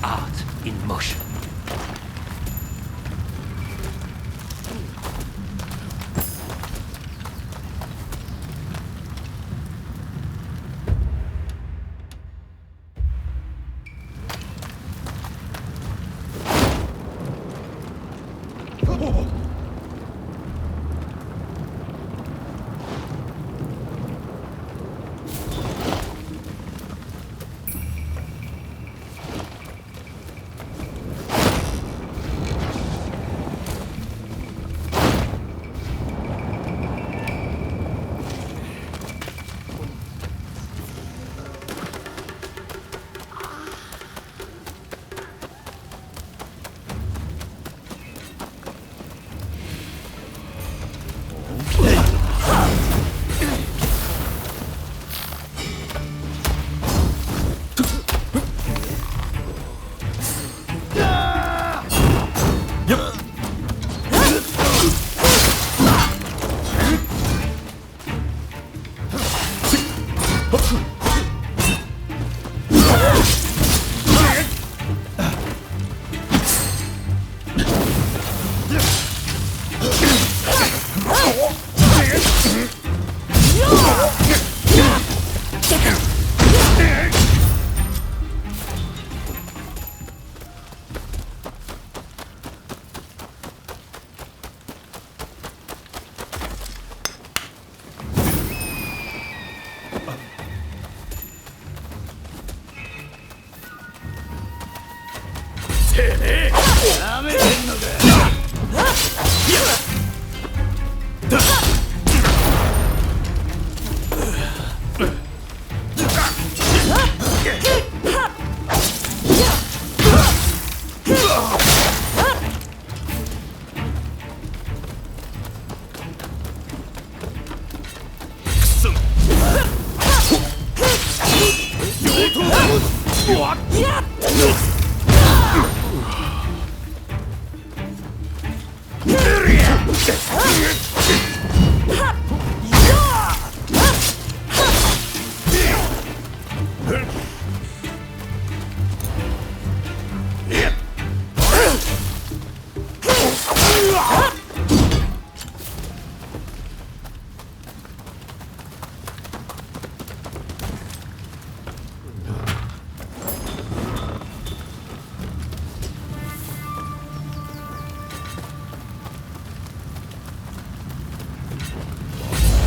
Art in motion.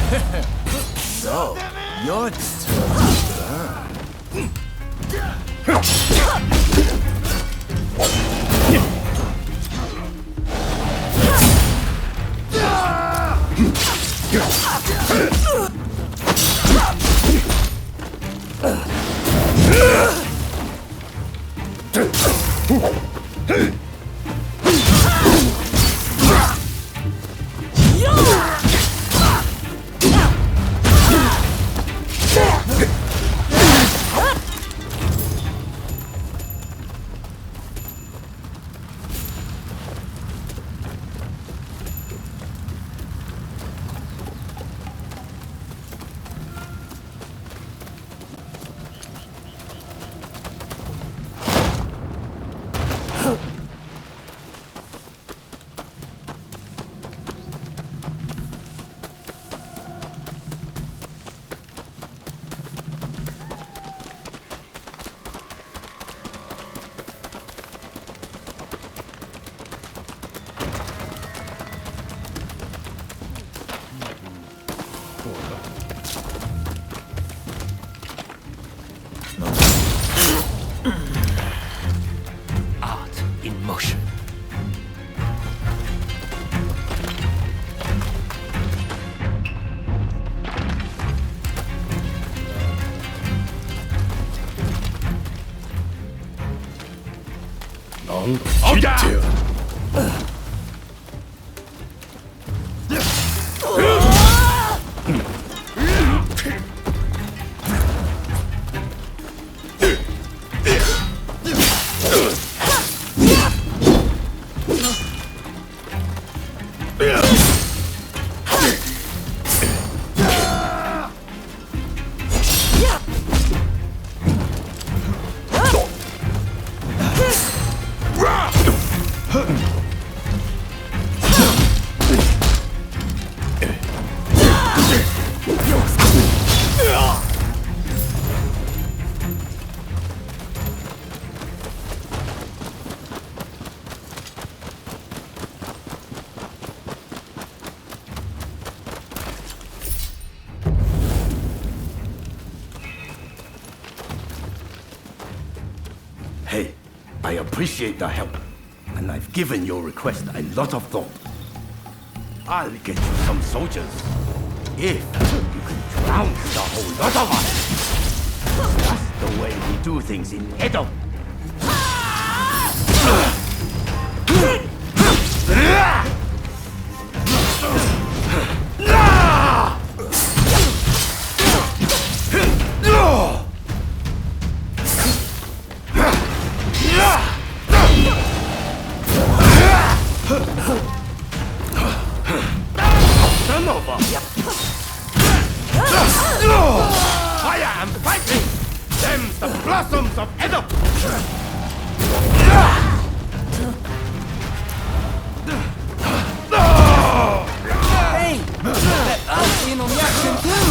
So, your turn. Art in motion. Hey, I appreciate the help, and I've given your request a lot of thought. I'll get you some soldiers, if you can trounce the whole lot of us. That's the way we do things in Edo. Fire and fighting! Them's the blossoms of Edo! Hey! I'm in on the action too!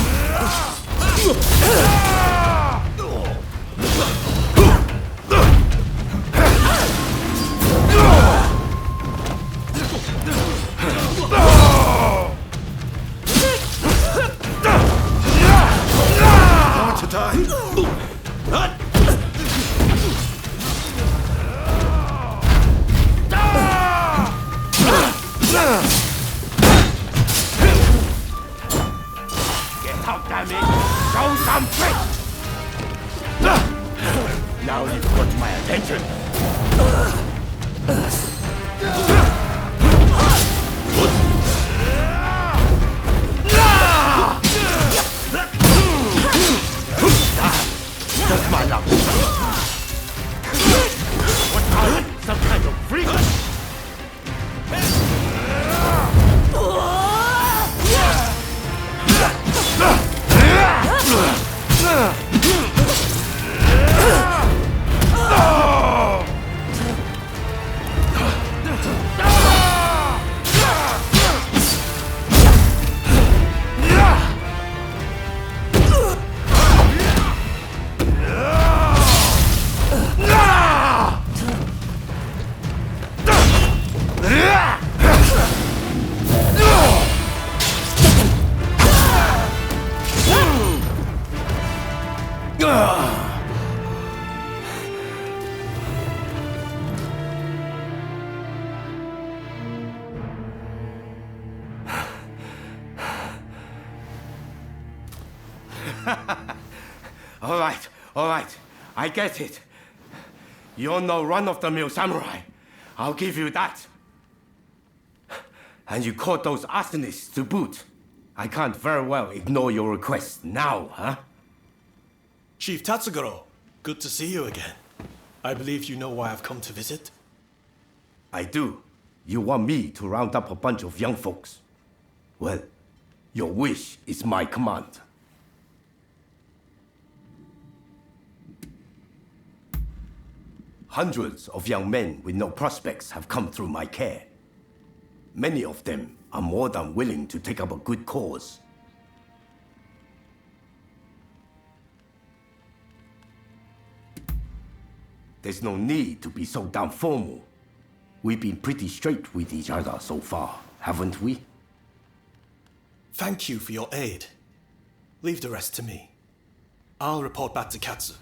Want to die? Get out, damn it! Show some fight! Now you've got my attention. That's my luck. What are you? Some kind of freak? All right. I get it. You're no run-of-the-mill samurai. I'll give you that. And you caught those arsonists to boot. I can't very well ignore your request now, huh? Chief Tatsugoro, good to see you again. I believe you know why I've come to visit? I do. You want me to round up a bunch of young folks? Well, your wish is my command. Hundreds of young men with no prospects have come through my care. Many of them are more than willing to take up a good cause. There's no need to be so damn formal. We've been pretty straight with each other so far, haven't we? Thank you for your aid. Leave the rest to me. I'll report back to Katsu.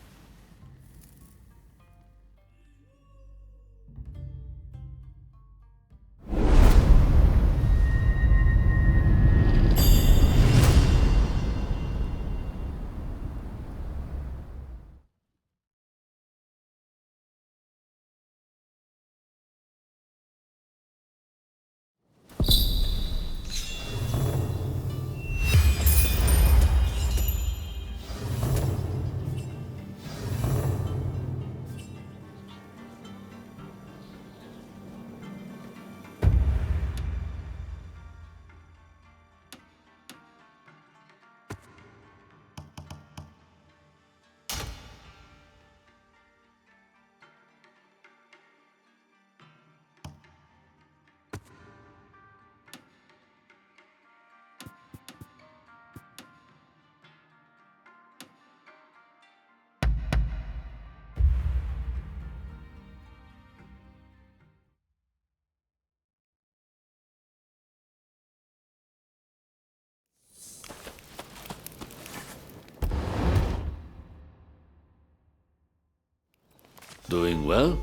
Doing well?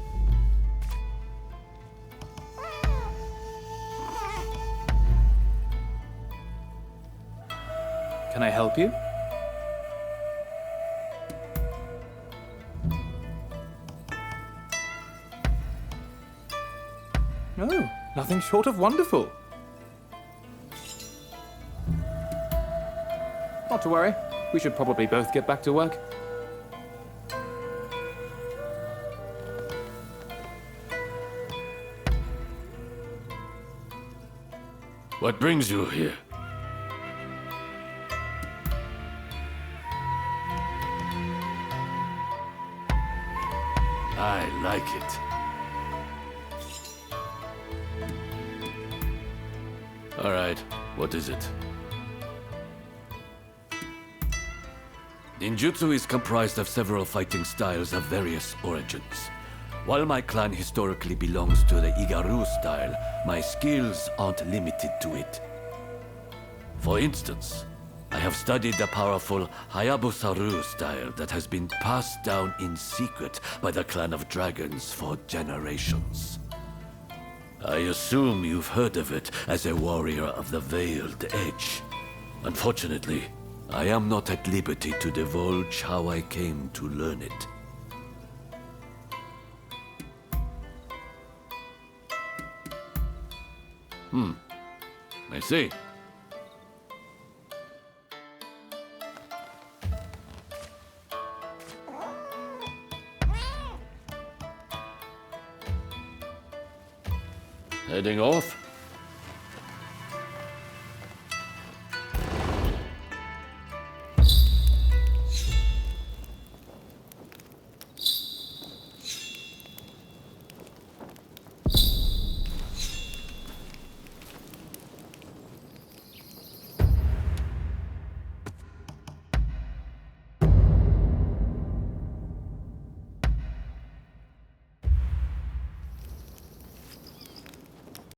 Can I help you? No, nothing short of wonderful. Not to worry. We should probably both get back to work. What brings you here? I like it. All right, what is it? Ninjutsu is comprised of several fighting styles of various origins. While my clan historically belongs to the Igaru style, my skills aren't limited to it. For instance, I have studied the powerful Hayabusa style that has been passed down in secret by the clan of dragons for generations. I assume you've heard of it as a warrior of the Veiled Edge. Unfortunately, I am not at liberty to divulge how I came to learn it. I see. Heading off?